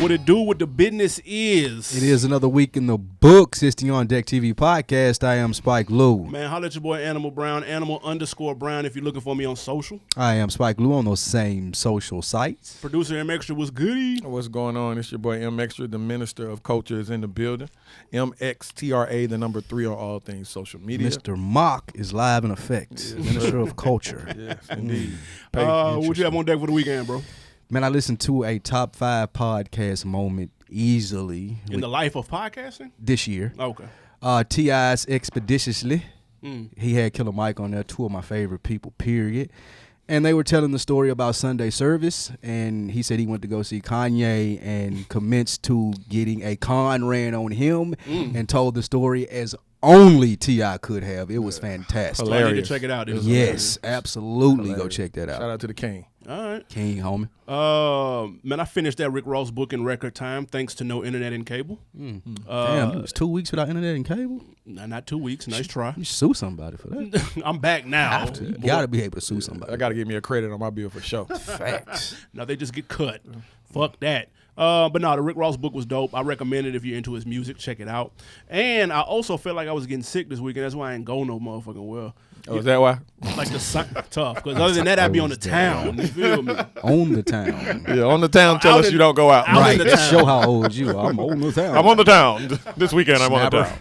What it do, what the business is. It is another week in the books. It's the On Deck TV podcast. I am Spike Lou. Man, holla at your boy Animal Brown, Animal_Brown if you're looking for me on social. I am Spike Lou on those same social sites. Producer Mxtra was goody. What's going on? It's your boy Mxtra, the Minister of Culture, is in the building. Mxtra, the number 3 on all things social media. Mr. Mock is live in effect. Yes. Minister of Culture. Yes, indeed. What you have on deck for the weekend, bro? Man, I listened to a top 5 podcast moment easily. In the life of podcasting? This year. Okay. T.I.'s Expeditiously. He had Killer Mike on there, 2 of my favorite people, period. And they were telling the story about Sunday service, and he said he went to go see Kanye and commenced to getting a con ran on him and told the story as only T.I. could have. It was fantastic. So I need to check it out. Yes, absolutely. Hilarious. Go check that out. Shout out to the King. All right. King, homie. Man, I finished that Rick Ross book in record time thanks to no internet and cable. Damn, it was 2 weeks without internet and cable? Nah, not 2 weeks. Nice try. You sue somebody for that. I'm back now. You got to be able to sue somebody. I got to give me a credit on my bill for sure. Facts. No, they just get cut. Fuck that. But no, the Rick Ross book was dope. I recommend it if you're into his music. Check it out. And I also felt like I was getting sick this weekend. That's why I ain't go no motherfucking well. Oh, is that why? Like the sun, tough. Because other than that, I'd be on the town. You feel me? On the town. Yeah, on the town. Tell us you don't go out. Right. Show how old you are. I'm on the town. I'm on the town. This weekend I'm on the town.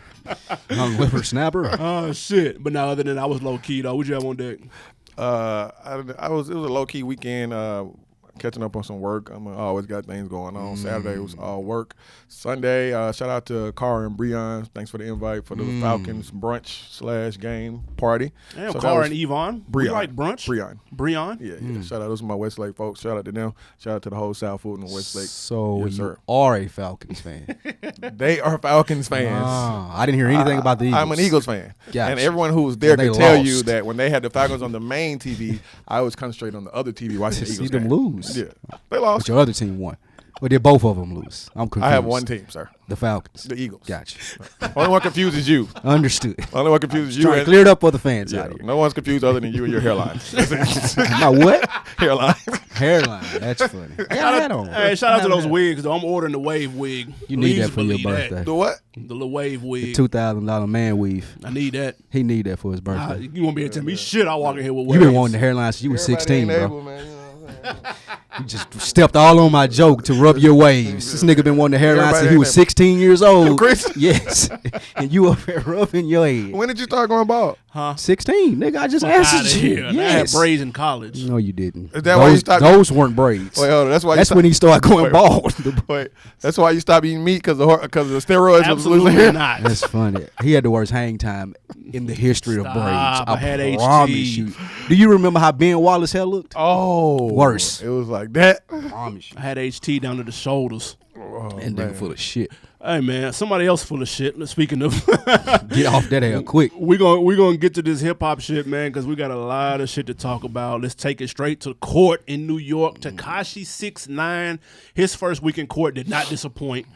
Young whippersnapper. Oh, shit. But no, other than that, I was low key, though. What you have on deck? It was a low key weekend. Catching up on some work. I always got things going on. Saturday was all work. Sunday, shout out to Cara and Breon. Thanks for the invite for the Falcons brunch / game party. Damn, so Cara and Yvonne. Breon. You like brunch? Breon. Yeah. Shout out. Those are my Westlake folks. Shout out to them. Shout out to the whole South Food and Westlake. So yes, you are a Falcons fan. They are Falcons fans. I didn't hear anything about the Eagles. I'm an Eagles fan. Gotcha. And everyone who was there could tell you that when they had the Falcons on the main TV, I was concentrating on the other TV watching the Eagles see them lose. Yeah, they lost. But your other team won. Well, did both of them lose? I'm confused. I have one team, sir. The Falcons. The Eagles. Gotcha. Only one confuses you. Understood. Only one confuses you. Trying to clear it up for the fans out here. No one's confused other than you and your hairline. My what? Hairline. Hairline. That's funny. Hey, shout out to those wigs, though. I'm ordering the wave wig. You need that for your birthday. The what? The little wave wig. The $2,000 man weave. I need that. He need that for his birthday. You won't be able to tell me shit. I walk in here with waves. You been wanting the hairline since you was 16, bro. Able, man, you know. You just stepped all on my joke to rub your waves. This nigga been wanting the hairline since he was 16 years old. Chris? Yes. And you up here rubbing your head. When did you start going bald? Huh? 16, nigga. I just answered you. Yes. I had braids in college. No, you didn't. Is that why you stopped? Those weren't braids. Wait, hold on. That's when he started going bald. Wait, that's why you stopped eating meat because of the steroids. Absolutely not. That's funny. He had the worst hang time in the history of braids. I had promise HT. you. Do you remember how Ben Wallace hair looked? Oh, worse. It was like that. I promise you. I had HT down to the shoulders. And then full of shit. Hey man, somebody else full of shit. Speaking of, get off that hair quick. We're gonna get to this hip hop shit, man, because we got a lot of shit to talk about. Let's take it straight to court in New York. Tekashi 6ix9ine, his first week in court did not disappoint.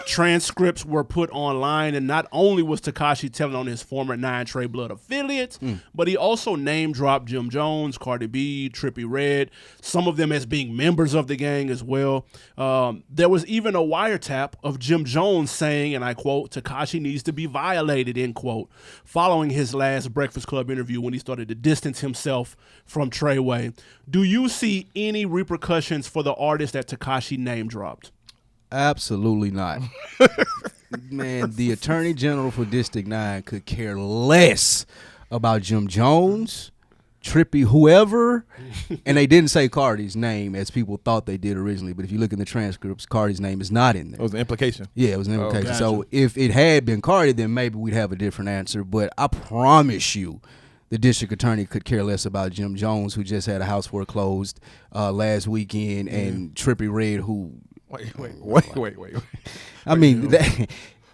Transcripts were put online, and not only was Tekashi telling on his former 9 Trey Blood affiliates, but he also name dropped Jim Jones, Cardi B, Trippie Redd, some of them as being members of the gang as well. There was even a wiretap of Jim Jones saying, and I quote, "Tekashi needs to be violated," end quote, following his last Breakfast Club interview when he started to distance himself from Treyway. Do you see any repercussions for the artist that Tekashi name dropped? Absolutely not. Man, the Attorney General for District 9 could care less about Jim Jones, Trippie, whoever, and they didn't say Cardi's name as people thought they did originally, but if you look in the transcripts, Cardi's name is not in there. It was an implication. Yeah, it was an implication. Gotcha. So if it had been Cardi, then maybe we'd have a different answer, but I promise you the district attorney could care less about Jim Jones, who just had a house foreclosed last weekend, and Trippie Redd, who... Wait. I mean...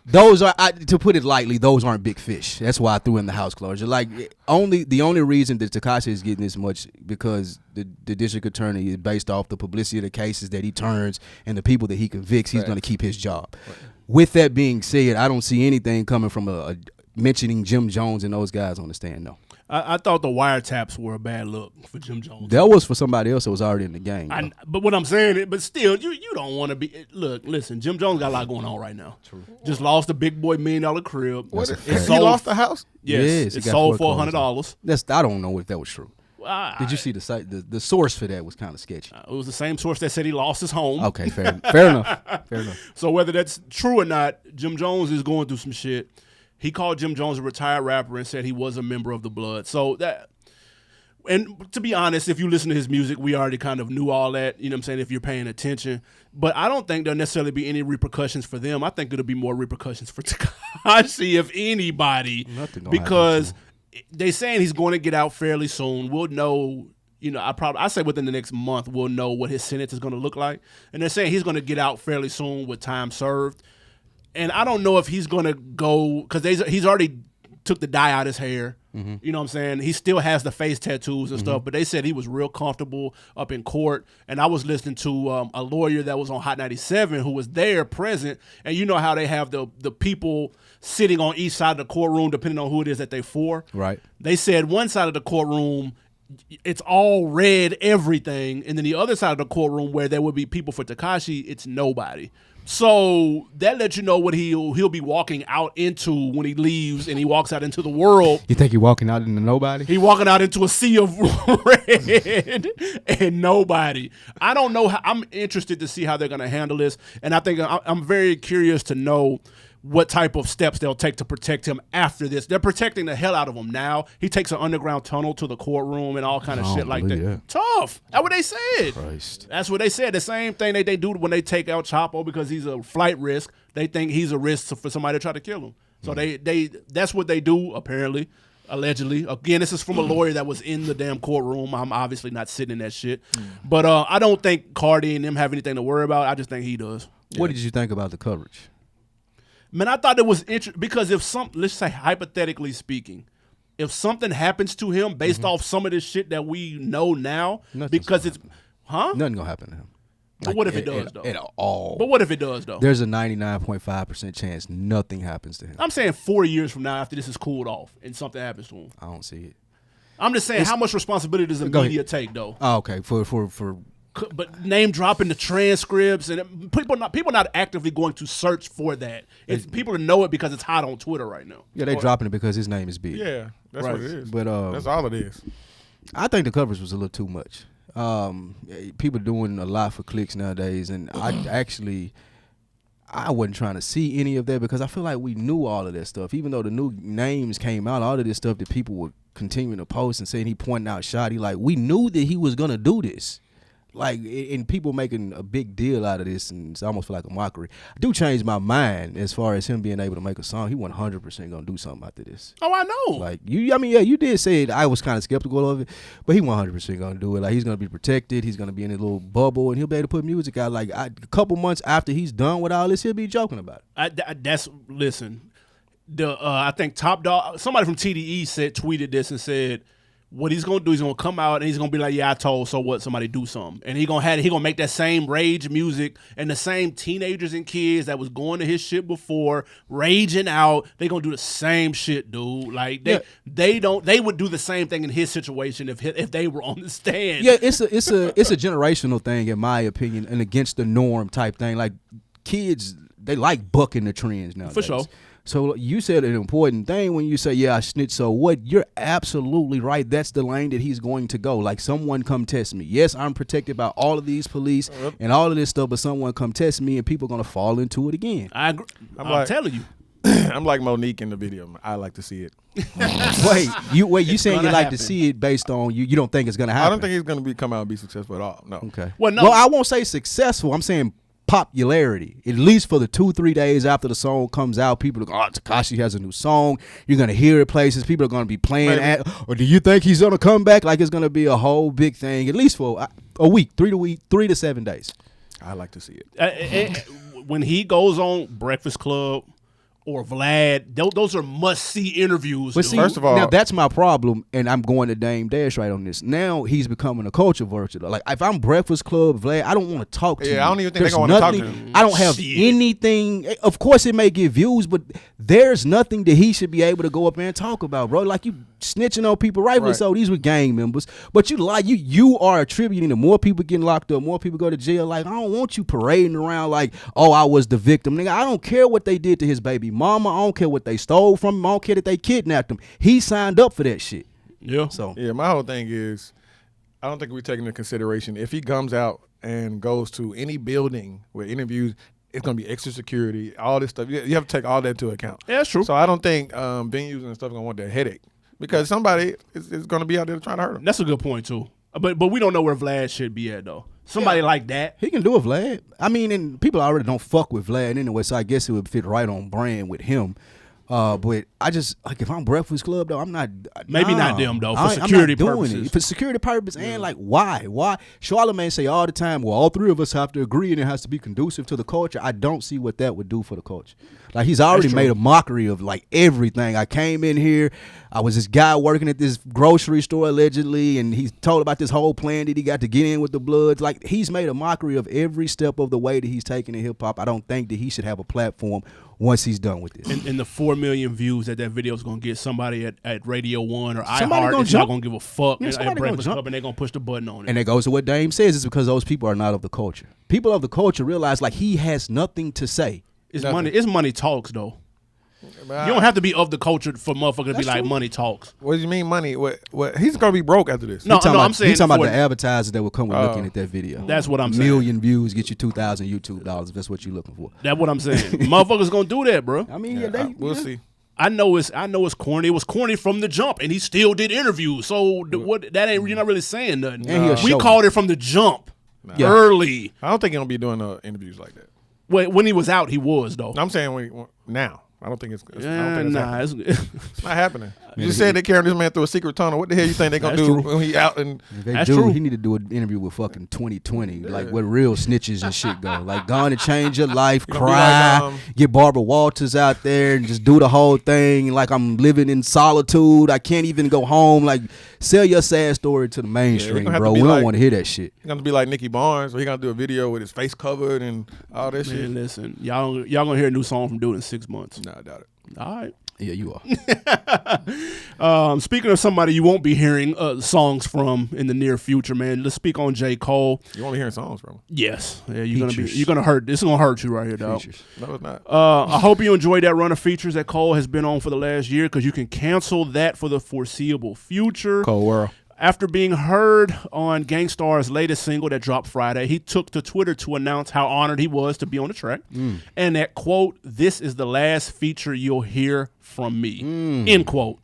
Those are, to put it lightly, those aren't big fish. That's why I threw in the house closure. Like, the only reason that Tekashi is getting this much because the district attorney is based off the publicity of the cases that he turns and the people that he convicts. He's going to keep his job. Right. With that being said, I don't see anything coming from a mentioning Jim Jones and those guys on the stand. No. I thought the wiretaps were a bad look for Jim Jones. That was for somebody else that was already in the game. But what I'm saying, but still, you don't want to be. Listen, Jim Jones got a lot going on right now. True. Just lost a big boy $1 million crib. He lost the house? Yes, it sold for $100. I don't know if that was true. Did you see the site? The source for that was kind of sketchy. It was the same source that said he lost his home. Okay, fair enough. Fair enough. So whether that's true or not, Jim Jones is going through some shit. He called Jim Jones a retired rapper and said he was a member of the Blood. So that, and to be honest, if you listen to his music, we already kind of knew all that, you know what I'm saying, if you're paying attention. But I don't think there'll necessarily be any repercussions for them. I think it'll be more repercussions for Tekashi, if anybody. Because they saying he's going to get out fairly soon. We'll know, I say within the next month, we'll know what his sentence is going to look like. And they're saying he's going to get out fairly soon with time served. And I don't know if he's going to go, because he's already took the dye out his hair. Mm-hmm. You know what I'm saying? He still has the face tattoos and stuff, but they said he was real comfortable up in court. And I was listening to a lawyer that was on Hot 97 who was there present. And you know how they have the people sitting on each side of the courtroom, depending on who it is that they're for. Right. They said one side of the courtroom, it's all red everything. And then the other side of the courtroom where there would be people for Tekashi, it's nobody. So that lets you know what he'll be walking out into when he leaves and he walks out into the world. You think he's walking out into nobody? He walking out into a sea of red and nobody. I don't know. I'm interested to see how they're going to handle this, and I think I'm very curious to know what type of steps they'll take to protect him after this. They're protecting the hell out of him now. He takes an underground tunnel to the courtroom and all kind of shit like that. Tough. That's what they said. Christ. That's what they said. The same thing they do when they take out Chapo because he's a flight risk. They think he's a risk for somebody to try to kill him. So they that's what they do, apparently, allegedly. Again, this is from a lawyer that was in the damn courtroom. I'm obviously not sitting in that shit. But I don't think Cardi and them have anything to worry about. I just think he does. What did you think about the coverage? Man, I thought it was interesting because let's say hypothetically speaking, if something happens to him based off some of this shit that we know now, nothing gonna happen to him. But what if it does, though? At all. But what if it does, though? There's a 99.5% chance nothing happens to him. I'm saying 4 years from now, after this is cooled off and something happens to him. I don't see it. I'm just saying, how much responsibility does the media take, though? Oh, okay, for but name dropping the transcripts and people not actively going to search for that. It's people to know it because it's hot on Twitter right now. Yeah, they dropping it because his name is big. Yeah, that's what it is. But that's all it is. I think the coverage was a little too much. People doing a lot for clicks nowadays, and I wasn't trying to see any of that because I feel like we knew all of that stuff. Even though the new names came out, all of this stuff that people were continuing to post and saying he pointing out Shotty, like we knew that he was gonna do this. Like, and people making a big deal out of this, and it's almost like a mockery. I do change my mind as far as him being able to make a song. He 100% gonna do something after this. Oh, I know. Like you did say it. I was kind of skeptical of it, but he 100% gonna do it. Like he's gonna be protected. He's gonna be in a little bubble, and he'll be able to put music out. Like a couple months after he's done with all this, he'll be joking about it. Listen. I think Top Dog, somebody from TDE tweeted this and said, what he's gonna do, he's gonna come out and he's gonna be like, yeah, I told, so what, somebody do something. And he gonna make that same rage music, and the same teenagers and kids that was going to his shit before, raging out, they gonna do the same shit, dude. Like they would do the same thing in his situation if they were on the stand. Yeah, it's a generational thing in my opinion, and against the norm type thing. Like kids, they like bucking the trends nowadays. For sure. So you said an important thing when you say, yeah, I snitched, so what? You're absolutely right. That's the lane that he's going to go. Like, someone come test me. Yes, I'm protected by all of these police and all of this stuff, but someone come test me and people are going to fall into it again. I agree. I'm telling you. I'm like Monique in the video. I like to see it. You saying you like to see it based on you don't think it's going to happen? I don't think he's going to come out and be successful at all. No. Okay. Well, no. Well, I won't say successful. I'm saying popularity, at least for the 2-3 days after the song comes out. People are going, Tekashi has a new song. You're going to hear it places. People are going to be playing or do you think he's going to come back? Like it's going to be a whole big thing, at least for a week, 3 to 7 days. I like to see it. When he goes on Breakfast Club or Vlad. Those are must-see interviews. But dude. see, First of all- now that's my problem, and I'm going to Dame Dash right on this. Now he's becoming a culture vulture. Like if I'm Breakfast Club, Vlad, I don't want to talk to you. Yeah, I don't even think There's they're gonna talk to nothing- him. I don't have Shit. anything. Of course, it may get views, but there's nothing that he should be able to go up there and talk about, bro. Like you snitching on people, rightfully Right. so. These were gang members, but you are attributing to more people getting locked up, more people go to jail. Like I don't want you parading around like, oh, I was the victim, nigga. I don't care what they did to his baby mama. I don't care what they stole from him. I don't care that they kidnapped him. He signed up for that shit. Yeah. So Yeah, my whole thing is, I don't think we're taking into consideration if he comes out and goes to any building where interviews, it's gonna be extra security, all this stuff. You have to take all that into account. Yeah, that's true. So I don't think venues and stuff are gonna want that headache because somebody is gonna be out there trying to hurt him. That's a good point too. But we don't know where Vlad should be at though. Somebody like that. he can do it, Vlad. I mean, and people already don't fuck with Vlad anyway, so I guess it would fit right on brand with him. But I just like if I'm Breakfast Club though, I'm not. Maybe nah. not them, though, for I'm not security doing purposes. it. For security purposes, and like why? Charlamagne say all the time, well, all three of us have to agree, and it has to be conducive to the culture. I don't see what that would do for the culture. Like he's already made a mockery of like everything. I came in here, I was this guy working at this grocery store allegedly, and he's told about this whole plan that he got to get in with the Bloods. Like he's made a mockery of every step of the way that he's taken in hip hop. I don't think that he should have a platform once he's done with this. And the 4 million views that video is going to get, somebody at Radio 1 or Somebody iHeart gonna is not jump. going to give a fuck Yeah, at somebody gonna Breakfast jump. Club, and they're going to push the button on it. And it goes to what Dame says, is because those people are not of the culture. People of the culture realize like he has nothing to say. It's Nothing. money talks, though. You don't have to be of the culture for motherfuckers to be like, money talks. What do you mean money? What? He's gonna be broke after this. No, I'm saying he's talking about for- the advertisers that will come with looking at that video. That's what I'm saying. Million views get you $2,000 YouTube dollars if that's what you're looking for. That's what I'm saying. Motherfuckers going to do that, bro. I mean, We'll see. I know it's corny. It was corny from the jump, and he still did interviews. So what? That ain't, you're not really saying nothing. And he a We showman. called it from the jump, Yeah. early. I don't think he'll be doing interviews like that. When he was out, he was though. I'm saying now. I don't think it's. I don't think it's Nah, happening. it's, It's not happening. You just said they carrying this man through a secret tunnel. What the hell you think they gonna That's do true. when he out and? If they That's do, true. he need to do an interview with fucking 2020, like where real snitches and shit go. Like, go on and change your life, gonna be cry, like, get Barbara Walters out there and just do the whole thing. Like, I'm living in solitude. I can't even go home. Like, sell your sad story to the mainstream, gonna have bro. to be We don't like- want to hear that shit. He's gonna be like Nicky Barnes, where he gonna do a video with his face covered and all that shit. man, listen, y'all gonna hear a new song from dude in 6 months. Nah, I doubt it. All right. Yeah, you are. Speaking of somebody you won't be hearing songs from in the near future, man. Let's speak on J. Cole. You only hearing songs from him. Yes, yeah, Features. you're gonna hurt. This is gonna hurt you right here, dog. Features. No, it's not. I hope you enjoyed that run of features that Cole has been on for the last year, because you can cancel that for the foreseeable future. Cold world. After being heard on Gangstar's latest single that dropped Friday, he took to Twitter to announce how honored he was to be on the track. And that, quote, "This is the last feature you'll hear from me," end quote.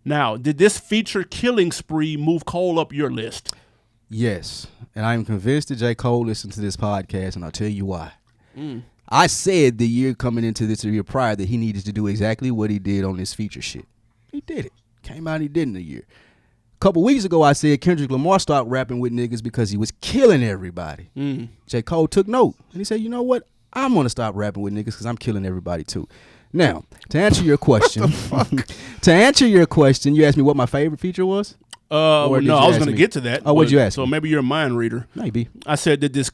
Now, did this feature killing spree move Cole up your list? Yes, and I'm convinced that J. Cole listened to this podcast, and I'll tell you why. I said the year coming into this year prior that he needed to do exactly what he did on this feature shit. He did it. Came out, he did in a year. A couple weeks ago, I said Kendrick Lamar stopped rapping with niggas because he was killing everybody. J. Cole took note, and he said, you know what? I'm going to stop rapping with niggas because I'm killing everybody too. Now, to answer your question, you asked me what my favorite feature was? Or did No, you I was ask going to me? get to that. Oh, what'd but- you ask So me? maybe you're a mind reader. Maybe. I said, did this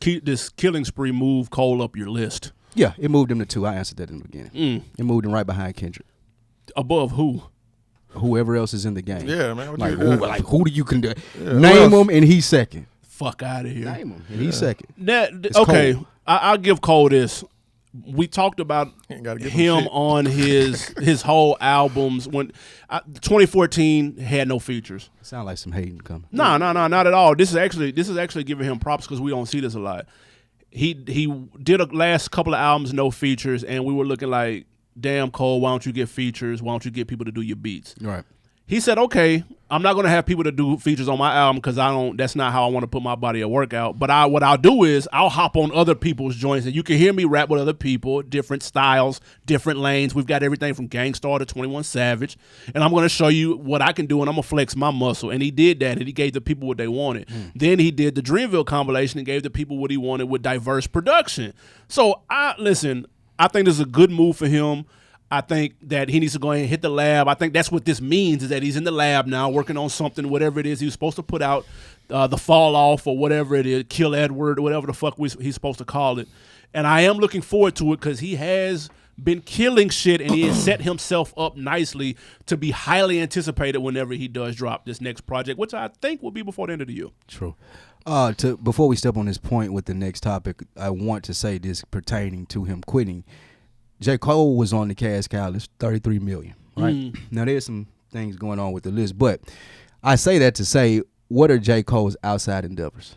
killing spree move Cole up your list? Yeah, it moved him to 2. I answered that in the beginning. It moved him right behind Kendrick. Above who? Whoever else is in the game. Yeah, man. What Like you who, doing? like who do you can name else? him and he's second. Fuck out of here. Name him and he's second. Okay, Cole. I'll give Cole this. We talked about Ain't gotta give him shit. on his whole albums when 2014 had no features. Sound like some hating coming. No, not at all. This is actually giving him props because we don't see this a lot. He did a last couple of albums no features, and we were looking like, damn, Cole, why don't you get features? Why don't you get people to do your beats? Right. He said, okay, I'm not going to have people to do features on my album because that's not how I want to put my body of work out. But what I'll do is I'll hop on other people's joints, and you can hear me rap with other people, different styles, different lanes. We've got everything from Gangstarr to 21 Savage, and I'm going to show you what I can do, and I'm going to flex my muscle. And he did that, and he gave the people what they wanted. Then he did the Dreamville compilation and gave the people what he wanted with diverse production. So, I think this is a good move for him. I think that he needs to go ahead and hit the lab. I think that's what this means, is that he's in the lab now working on something, whatever it is he was supposed to put out, the fall off or whatever it is, Kill Edward, or whatever the fuck he's supposed to call it. And I am looking forward to it because he has been killing shit and he has set himself up nicely to be highly anticipated whenever he does drop this next project, which I think will be before the end of the year. True. Before we step on this point with the next topic, I want to say this pertaining to him quitting. J. Cole was on the cash cow list, 33 million, right? Now, there's some things going on with the list, but I say that to say, what are J. Cole's outside endeavors?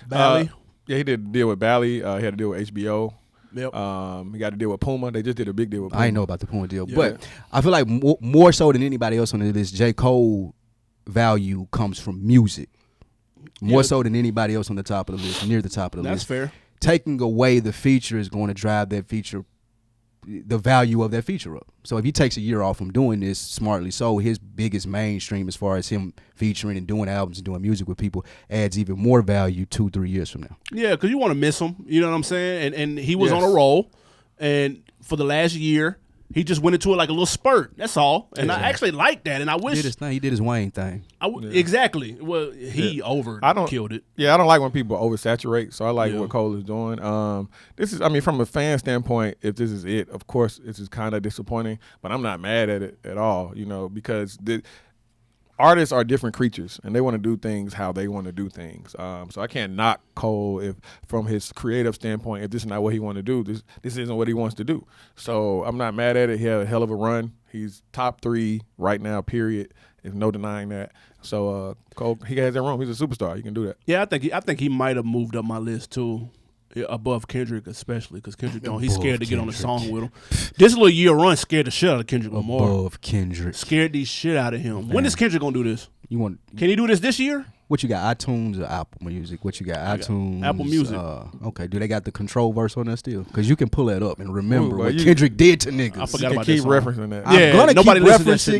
Bally? Yeah, he did a deal with Ballot. He had a deal with HBO. Yep. He got a deal with Puma. They just did a big deal with Puma. I didn't know about the Puma deal, but I feel like more so than anybody else on the list, J. Cole value comes from music. More so than anybody else on the top of the list, near the top of the list. That's fair. Taking away the feature is going to drive that feature, the value of that feature up. So if he takes a year off from doing this, smartly so, his biggest mainstream as far as him featuring and doing albums and doing music with people adds even more value 2-3 years from now. Yeah, because you want to miss him. You know what I'm saying? And he was on a roll. And for the last year, he just went into it like a little spurt. That's all. And I actually like that. And I wish. He did his Wayne thing. Exactly. Well, he killed it. Yeah, I don't like when people oversaturate, so I like what Cole is doing. This is, I mean, from a fan standpoint, if this is it, of course, this is kind of disappointing, but I'm not mad at it at all, you know, because artists are different creatures, and they want to do things how they want to do things. So I can't knock Cole if, from his creative standpoint, if this is not what he want to do, this isn't what he wants to do. So I'm not mad at it. He had a hell of a run. He's top 3 right now, period. There's no denying that. So Cole, he has that room. He's a superstar. He can do that. Yeah, I think he might have moved up my list too. Above Kendrick, especially because Kendrick he's scared to get on the song with him. This little year run scared the shit out of Kendrick Lamar. Above Kendrick, scared the shit out of him. When is Kendrick gonna do this? Can he do this year? What you got, iTunes or Apple Music? What you got, iTunes? Apple Music. Okay, do they got the control verse on that still? Because you can pull that up and remember what Kendrick did to niggas. I forgot about keep that referencing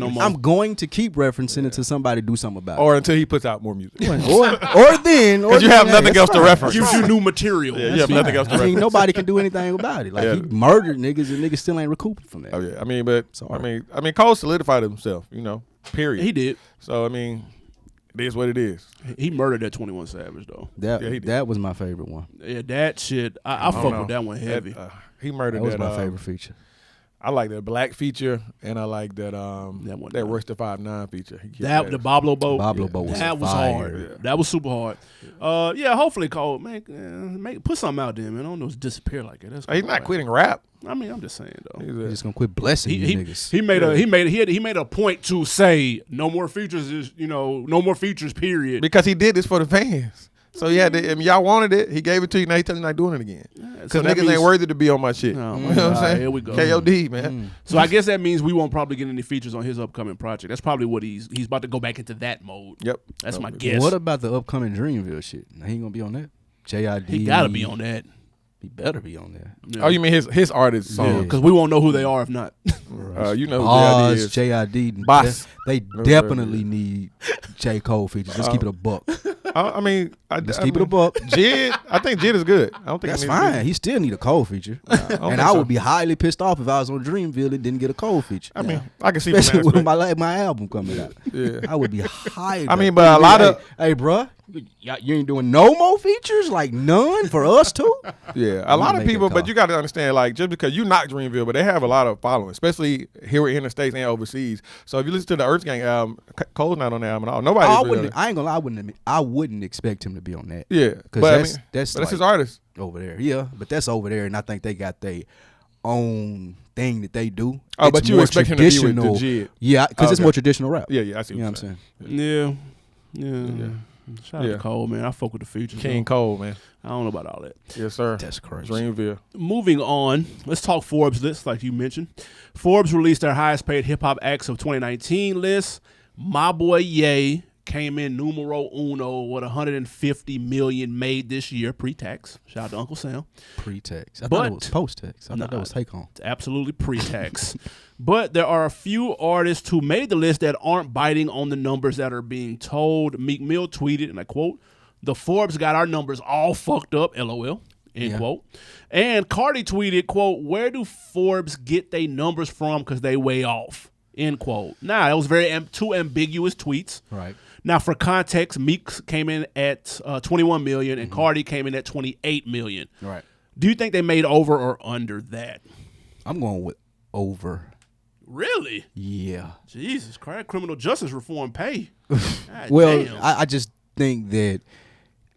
that. I'm going to keep referencing it to somebody do something about it. Or until he puts out more music. or then. Because you have nothing else to reference. Gives you new material. Yeah, you have nothing else to reference. Nobody can do anything about it. Like, he murdered niggas and niggas still ain't recouping from that. Oh, yeah. I mean, but, I mean, Cole solidified himself, you know, period. He did. So, I mean, it is what it is. He murdered that 21 Savage though. That was my favorite one. Yeah, that shit. I fuck with that one heavy. He murdered that. Was my favorite feature. I like that Black feature, and I like that Royce the 5'9" feature. The Boblo Boat. Boblo Boat was that was hard. Yeah. That was super hard. Hopefully Cole, put something out there, man. I don't know, disappear like that. He's not quitting rap. I mean, I'm just saying though. He's just gonna quit blessing you niggas. He made a point to say no more features no more features. Period. Because he did this for the fans. So yeah, y'all wanted it. He gave it to you. Now he's telling you not doing it again. Because niggas ain't worthy to be on my shit. Oh, you know what I'm saying? Here we go. KOD, man. So I guess that means we won't probably get any features on his upcoming project. That's probably what he's about to go back into that mode. Yep. That's my guess. What about the upcoming Dreamville shit? Now, he ain't gonna be on that. JID. He gotta be on that. He better be on there. Yeah. Oh, you mean his artist song? Because we won't know who they are if not. You know who JID. Boss. They definitely need J. Cole features. Let's keep it a buck. Let's keep it a buck. Jid, I think Jid is good. I don't think that's fine. He still need a Cole feature. I would be highly pissed off if I was on Dreamville and didn't get a Cole feature. I mean, I can see especially with my album coming out. Yeah, I would be highly. I mean, but a lot of bruh, you ain't doing no more features, like none for us too. Yeah, a lot of people, but you got to understand, like, just because you knock Dreamville, but they have a lot of following, especially here in the States and overseas. So if you listen to the Earth Gang album, Cole's not on the album at all. Nobody. I ain't gonna lie. I wouldn't expect him to be on that. Yeah, because that's his artist over there. Yeah, but that's over there, and I think they got their own thing that they do. Oh, but you expect him to be with the Jid? Yeah, because it's more traditional rap. Yeah, I see. You know what I'm saying? Yeah. Shout out to Cole, man. I fuck with the features. King Cole, man. I don't know about all that. Yes, sir. That's crazy. Dreamville. Moving on, let's talk Forbes list, like you mentioned. Forbes released their highest paid hip hop acts of 2019 list. My boy Ye came in numero uno with 150 million made this year pre-tax. Shout out to Uncle Sam. Pre-tax. I thought it was post-tax. I thought that was take home. It's absolutely pre-tax. But there are a few artists who made the list that aren't biting on the numbers that are being told. Meek Mill tweeted, and I quote, "The Forbes got our numbers all fucked up, LOL. end quote. And Cardi tweeted, quote, where do Forbes get their numbers from because they way off, end quote. Now, it was two ambiguous tweets. Right. Now, for context, Meek came in at 21 million and Cardi came in at 28 million. Right. Do you think they made over or under that? I'm going with over. Really? Yeah. Jesus Christ, criminal justice reform pay. Well, damn. I just think that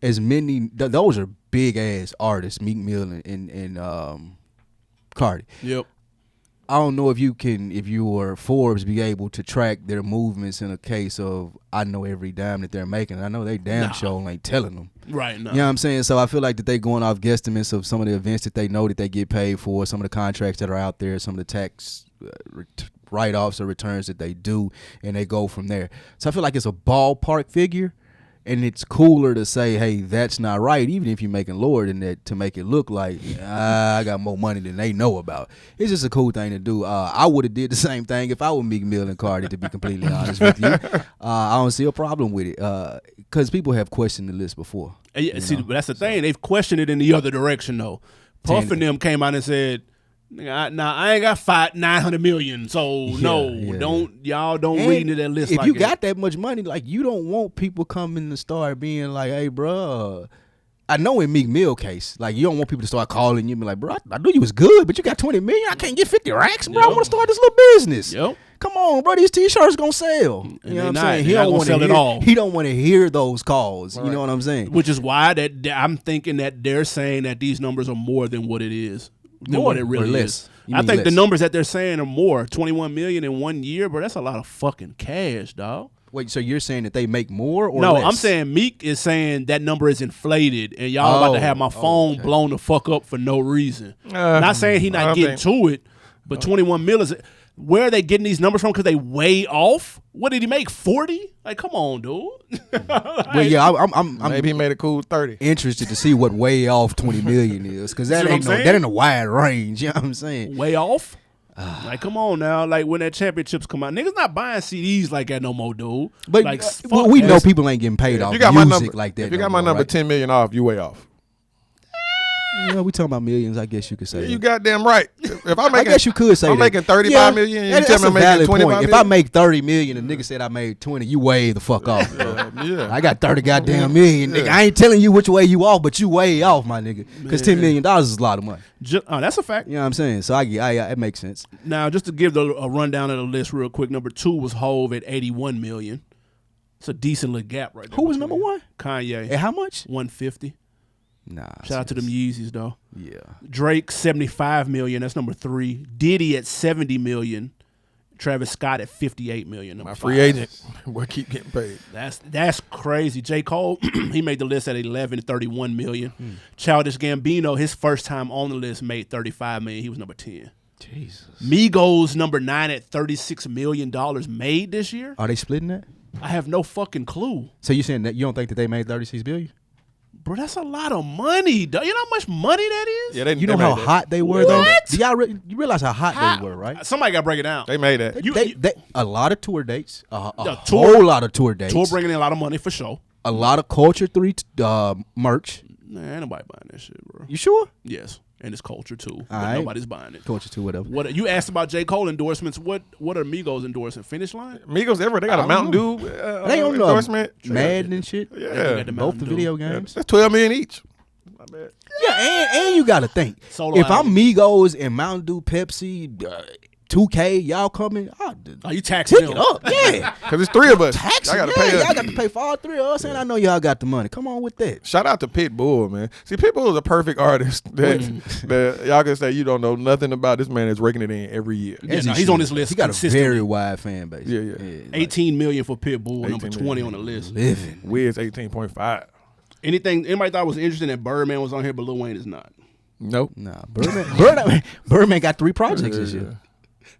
as many those are big ass artists, Meek Mill and Cardi. Yep. I don't know if you were Forbes, be able to track their movements in a case of I know every dime that they're making. I know they damn sure ain't telling them. Right. No. You know what I'm saying? So I feel like that they going off guesstimates of some of the events that they know that they get paid for, some of the contracts that are out there, some of the tax write-offs or returns that they do, and they go from there. So I feel like it's a ballpark figure. And it's cooler to say, hey, that's not right, even if you're making lower than that, to make it look like I got more money than they know about. It's just a cool thing to do. I would have did the same thing if I were Meek Mill and Cardi, to be completely honest with you. I don't see a problem with it because people have questioned the list before. See, that's the thing. They've questioned it in the other direction, though. Puff and them came out and said, I ain't got 900 million, so don't read into that list. If like you got that much money, like you don't want people coming to start being like, "Hey, bro." I know in Meek Mill case, like you don't want people to start calling you and be like, "Bro, I knew you was good, but you got 20 million. I can't get 50 racks, bro. I want to start this little business." Yep. Come on, bro. These T-shirts gonna sell. You know what I'm saying? He don't want to sell it all. He don't want to hear those calls. Right. You know what I'm saying? Which is why that I'm thinking that they're saying that these numbers are more than what it is. Than what it really is. I think the numbers that they're saying are more. 21 million in 1 year, bro. That's a lot of fucking cash, dog. Wait, so you're saying that they make more or no? less? I'm saying Meek is saying that number is inflated, and y'all about to have my phone blown the fuck up for no reason. Not saying he not getting to it, but 21 mil is. Where are they getting these numbers from? Because they way off. What did he make? 40? Like, come on, dude. Well, yeah, I'm maybe he made a cool 30. Interested to see what way off 20 million is, because that ain't a wide range. You know what I'm saying? Way off. Like, come on now. Like, when that championships come out, niggas not buying CDs like that no more, dude. But like, we know people ain't getting paid off you got music my number, like that. If you got my number 10 million off, you way off. Yeah, we talking about millions, I guess you could say. Yeah, you goddamn right. If I'm making, I guess you could say I'm that. making 35 million, you tell me I'm making 25 million. If I make 30 million and nigga said I made 20, you way the fuck off. Yeah. I got 30 goddamn million, nigga. I ain't telling you which way you off, but you way off, my nigga. Because $10 million is a lot of money. That's a fact. You know what I'm saying? So it makes sense. Now, just to give a rundown of the list real quick, number 2 was Hove at 81 million. It's a decent little gap right there. Who was number 1? Kanye. At how much? 150. Nah. Shout out to them Yeezys though. Yeah. Drake 75 million. That's number 3. Diddy at 70 million. Travis Scott at 58 million. My free agent. We'll keep getting paid. That's crazy. J. Cole, he made the list at 11 to 31 million. Childish Gambino, his first time on the list, made 35 million. He was number 10. Jesus. Migos number 9 at $36 million made this year. Are they splitting that? I have no fucking clue. So you saying that you don't think that they made 36 billion? Bro, that's a lot of money. You know how much money that is? Yeah, you know how hot they were, though? Do y'all you realize how hot they were, right? Somebody got to break it down. They made that. They a lot of tour dates. A whole lot of tour dates. Tour bringing in a lot of money for sure. A lot of Culture 3 merch. Nah, ain't nobody buying that shit, bro. You sure? Yes. And it's Culture too. But right. Nobody's buying it. Culture 2, whatever. What you asked about J. Cole endorsements? What are Migos endorsing? Finish Line? Migos ever. They got a Mountain Dew they don't endorsement. Madden and shit. Yeah. Both the video games. That's 12 million each. My bad. Yeah, and you got to think. If I'm Migos and Mountain Dew, Pepsi, 2K, y'all coming? You taxing pick it up, yeah. Because it's 3 of us. Taxing, y'all gotta pay us. Y'all got to pay for all 3 of us, and I know y'all got the money. Come on with that. Shout out to Pitbull, man. See, Pitbull is a perfect artist that y'all can say you don't know nothing about. This man is raking it in every year. Yeah, he's on this list. He got a very wide fan base. Yeah. 18 million for Pitbull, number 20 on the list. Living. Wiz 18.5. Anybody thought was interesting that Birdman was on here, but Lil Wayne is not? Nope. Nah, Birdman got 3 projects this year.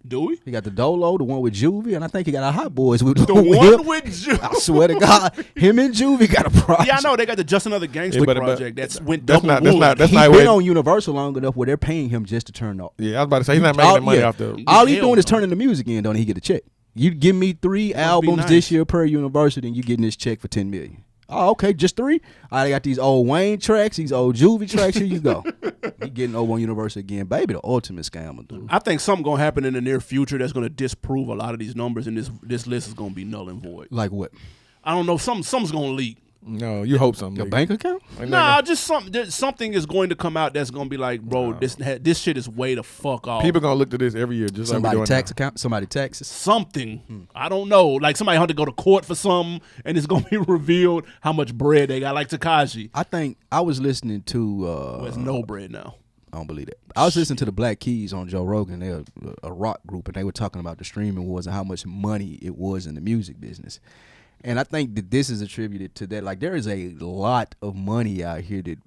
Do we? He got the Dolo, the one with Juvie, and I think he got a Hot Boys with the one with Juvie. I swear to God, him and Juvie got a project. Yeah, I know they got the Just Another Gangster project. That's went that's double not. wood. That's he's not been on Universal long enough where they're paying him just to turn up. Yeah, I was about to say he's not making the money off the. All he's doing is turning the music in. Don't he get a check? You give me 3 albums this year per Universal, and you getting this check for $10 million. Oh, okay, just 3. I got these old Wayne tracks, these old Juvie tracks. Here you go. You getting O1 University again, baby. The ultimate scammer, dude. I think something gonna happen in the near future that's gonna disprove a lot of these numbers, and this list is gonna be null and void. Like what? I don't know. Something's gonna leak. No, you hope something. Your leak. bank account? Nah, just something is going to come out that's gonna be like, bro, this shit is way the fuck off. People gonna look to this every year, just Somebody like we doing tax account? Somebody taxes? Something. I don't know. Like somebody had to go to court for something, and it's gonna be revealed how much bread they got. Like Tekashi. I think I was listening to. There's no bread now. I don't believe that. I was listening to the Black Keys on Joe Rogan. They're a rock group, and they were talking about the streaming wars and how much money it was in the music business. And I think that this is attributed to that. Like, there is a lot of money out here that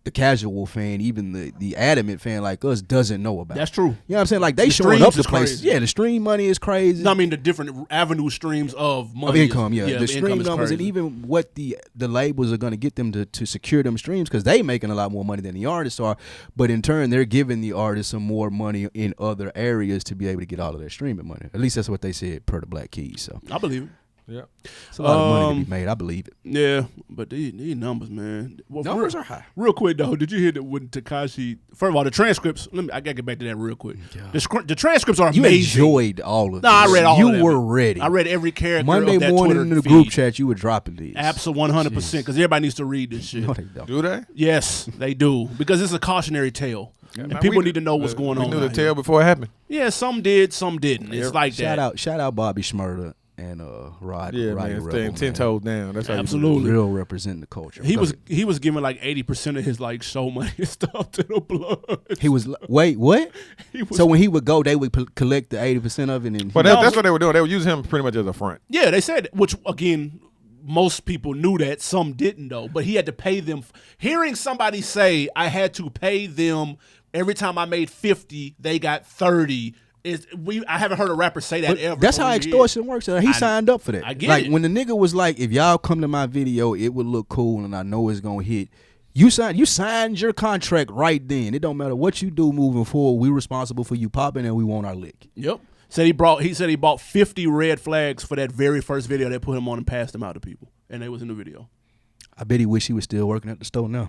the casual fan, even the adamant fan like us, doesn't know about. That's true. You know what I'm saying? Like, they The showing up streams the is place. crazy. Yeah, the stream money is crazy. No, I mean the different avenue streams of money. Of income, yeah. The income stream is numbers and crazy. even what the labels are going to get them to secure them streams, because they making a lot more money than the artists are. But in turn, they're giving the artists some more money in other areas to be able to get all of their streaming money. At least that's what they said per the Black Keys. So I believe it. Yeah. it's a lot of money to be made. I believe it. Yeah, but these numbers, man. Well, Numbers are high. Real quick though, did you hear that when Tekashi? First of all, the transcripts. I gotta get back to that real quick. The transcripts are You amazing. enjoyed all of No, I this. read all You of them. were ready. I read every character Monday of that morning Twitter in the feed. group chat, you were dropping these. Absolutely, 100%. Because everybody needs to read this shit. No, they don't. Do they? Yes, they do. Because it's a cautionary tale, and Man, people we need to know what's going we on. knew the out tale here. before it happened. Yeah, some did, some didn't. It's like that. Shout out Bobby Schmurda and Rod. Yeah, Roddy man, Rebel, staying 10 man. toes down. That's how Absolutely. Real representing the culture. He Go was ahead. giving like 80% of his like show money and stuff to the blood. He was wait, what? He was- So when he would go, they would collect the 80% of it, and But that's what they were doing. They were using him pretty much as a front. Yeah, they said, which again, most people knew that, some didn't though. But he had to pay them. Hearing somebody say, I had to pay them every time I made 50, they got 30. I haven't heard a rapper say that ever. that's how over the extortion works. He signed up for that. I get like it. when the nigga was like, if y'all come to my video, it would look cool, and I know it's gonna hit. You signed your contract right then. It don't matter what you do moving forward. We responsible for you popping, and we want our lick. Yep. He said he bought 50 red flags for that very first video they put him on and passed them out to people, and they was in the video. I bet he wish he was still working at the store now.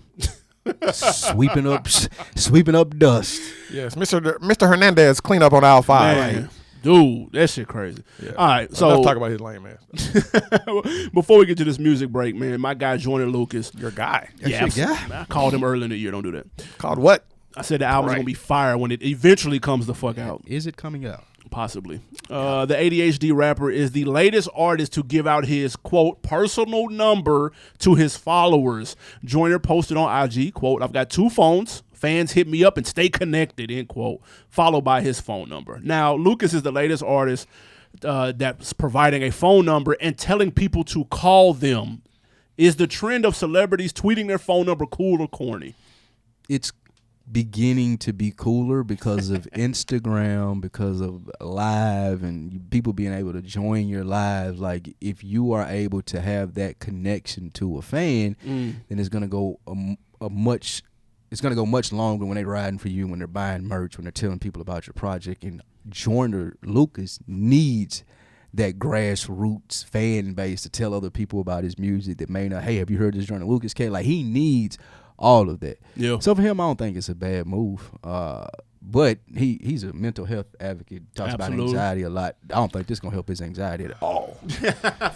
sweeping up dust. Yes, Mr. Hernandez clean up on aisle 5. Man, dude, that shit crazy. Yeah. All right, so let's talk about his lame ass. before we get to this music break, man, my guy Jordan Lucas. Your guy. Yeah, your guy? I called him early in the year. Don't do that. Called what? I said the album's gonna be fire when it eventually comes the fuck out. Is it coming out? Possibly. The ADHD rapper is the latest artist to give out his, quote, personal number to his followers. Joyner posted on IG, quote, I've got 2 phones. Fans hit me up and stay connected, end quote, followed by his phone number. Now, Lucas is the latest artist that's providing a phone number and telling people to call them. Is the trend of celebrities tweeting their phone number cool or corny? It's beginning to be cooler because of Instagram, because of live and people being able to join your lives. Like, if you are able to have that connection to a fan, then it's gonna go it's gonna go much longer when they're riding for you, when they're buying merch, when they're telling people about your project. And Joyner Lucas needs that grassroots fan base to tell other people about his music that may not. Hey, have you heard this Joyner Lucas case? Like, he needs all of that. Yeah. So for him, I don't think it's a bad move. But he's a mental health advocate. Talks Absolutely. about anxiety a lot. I don't think this gonna help his anxiety at all.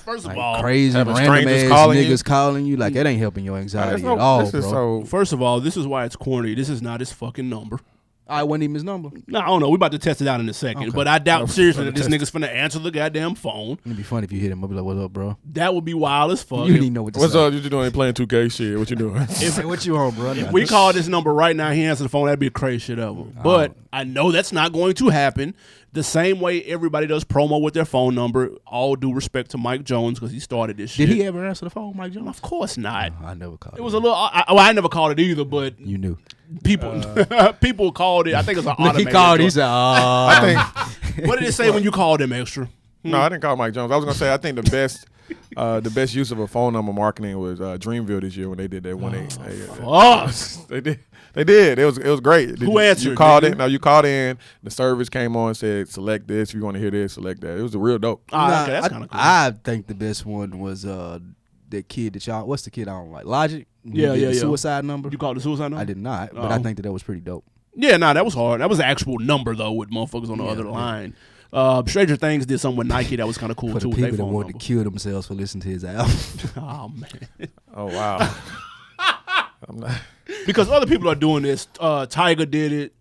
First of Like, all, crazy having random strangers ass calling niggas you. calling you, like, that ain't helping your anxiety There's at all, this bro. is so. first of all, this is why it's corny. This is not his fucking number. I wasn't even his number. No, I don't know. We about to test it out in a second. Okay. But I doubt seriously Gonna that this test nigga's finna answer the goddamn phone. It'd be funny if you hit him up, be like, "What up, bro?" That would be wild as fuck. You didn't even know what to What's say. up? What you doing? Playing 2K? Shit. What you doing? Hey, what you on, bro? If we call this number right now, he answers the phone, that'd be the craziest shit ever. But I know that's not going to happen. The same way everybody does promo with their phone number. All due respect to Mike Jones because he started this shit. Did he ever answer the phone, Mike Jones? Of course not. I never called. It was a little. I never called it either, but You knew. people people called it. I think it was an automated. He called. He said, I think. What did it say when you called him, Mxtra? No, I didn't call Mike Jones. I was gonna say I think the best use of a phone number marketing was Dreamville this year when they did that 1-8. Fuck. They did. It was great. Who answered, You called nigga? in. No, you called in. The service came on and said, select this. If you want to hear this, select that. It was a real dope. Okay, that's kind of cool. I think the best one was that kid that y'all. What's the kid I don't like? Logic. Yeah. The suicide number. You called the suicide number? I did not, but I think that was pretty dope. Yeah, that was hard. That was an actual number though, with motherfuckers on the other line. Stranger Things did something with Nike that was kind of cool For too. the With people their that phone wanted number. to kill themselves for listening to his album. Oh man. Oh wow. I'm not. Because other people are doing this. Tiger did it.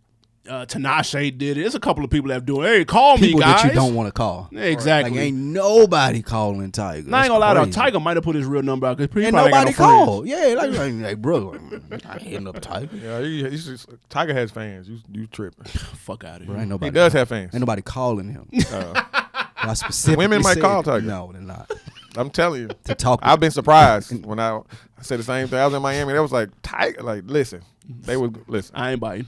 Tinashe did it. There's a couple of people that have doing it. Hey, call People me, guys. that you don't want to call. Yeah, exactly. Like ain't nobody calling Tiger. I ain't gonna lie though. Crazy. Tiger might have put his real number out because And nobody called. Yeah, like bro, I ain't hitting up Tiger. Yeah, Tiger has fans. You tripping? Fuck out of Bro, here. ain't nobody. He does have fans. Ain't nobody calling him. I specifically Women might said- call Tiger. No, they're not. I'm telling you. To talk. I've been surprised when I said the same thing. I was in Miami. That was like Tiger. Like, listen, they would listen. I ain't biting.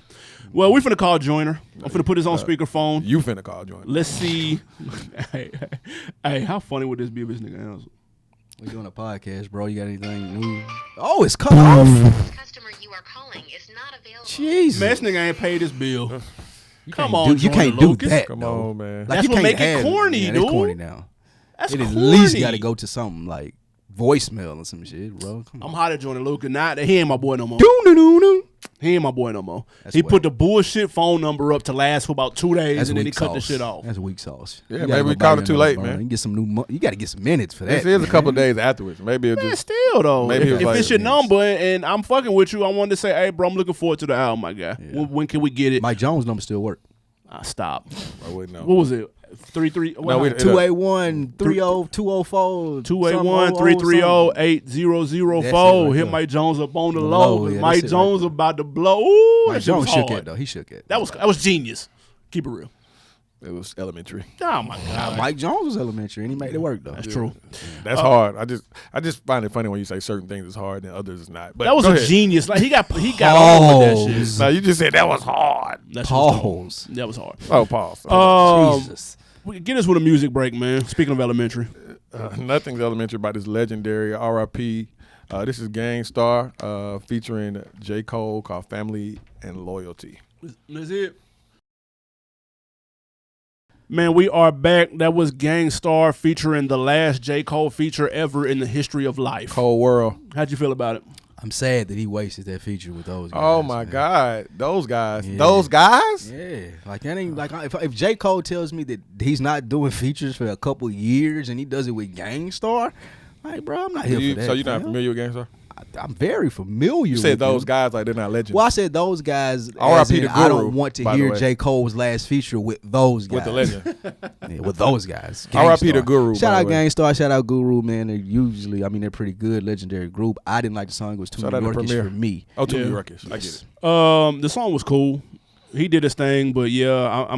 Well, we finna call Joyner. I'm finna put this on speakerphone. You finna call joint. Let's see. hey, how funny would this be if this nigga answers? We doing a podcast, bro. You got anything new? Oh, it's cut off. Customer you are calling is not available. Jesus. Man, this nigga ain't paid his bill. Come can't on, do- you Joyner can't do Lucas. that. Come though. on, man. Like, That's you what can't make it have corny, yeah, that's dude. corny now. That's It at corny. least got to go to something like voicemail or some shit, bro. Come I'm on. hot at Joyner Lucas. Nah, he ain't my boy no more. Doo-doo-doo-doo. He ain't my boy no more. That's He whack. put the bullshit phone number up to last for about 2 days, That's and then he weak cut the sauce. shit off. That's weak sauce. Yeah, You gotta maybe go we buy called you it too another late, burner. man. You get some new. You got to get some minutes for that. This is a man. couple of days afterwards. Maybe it's Man, just still though, Maybe if it was it's like- your number and I'm fucking with you, I wanted to say, hey, bro, I'm looking forward to the album, my guy. When can we get it? Mike Jones' number still work. Stop. I wouldn't know. What was it? 33. No, we- 281-30-204. 281-330-8004. That's it right Hit there. Mike Jones up on the The low. low, yeah, Mike that's it Jones right there. about to blow. Ooh, Mike that shit was Jones shook hard. it though. He shook it. That was genius. Keep it real. It was elementary. Oh my god. Mike Jones was elementary and he made it work though. That's true. That's hard. I just find it funny when you say certain things is hard and others is not. But That was go a ahead. genius. Like he got on with that shit. No, you just said that was hard. That shit was Pause. dope. That was hard. Oh, pause. Jesus. We get us with a music break, man. Speaking of elementary. Nothing's elementary about this legendary R.I.P. This is Gangstarr featuring J. Cole called Family and Loyalty. That's it. Man, we are back. That was Gangstarr featuring the last J. Cole feature ever in the history of life. Cold World. How'd you feel about it? I'm sad that he wasted that feature with those guys. Oh, my man. God. Those guys. Yeah. Those guys? Yeah, like that ain't like if J. Cole tells me that he's not doing features for a couple years and he does it with Gangstarr, like bro, I'm not here for that. So you're not fam. familiar with Gangstarr? I'm very familiar. You said with those him. guys like they're not legends. Well, I said those guys. R.I.P. as in, the I Guru, don't want to by the hear way. J. Cole's last feature with those guys. with the legend. Yeah, with those guys. R.I.P. the Gangstarr. Guru, Shout by out the way. Gangstarr. Shout out Guru, man. They're usually, they're pretty good, legendary group. I didn't like the song. It was too Shout out to New Yorkish Premier. for me. Oh, too Yeah. New Yorkish. I get it. The song was cool. He did his thing, but yeah,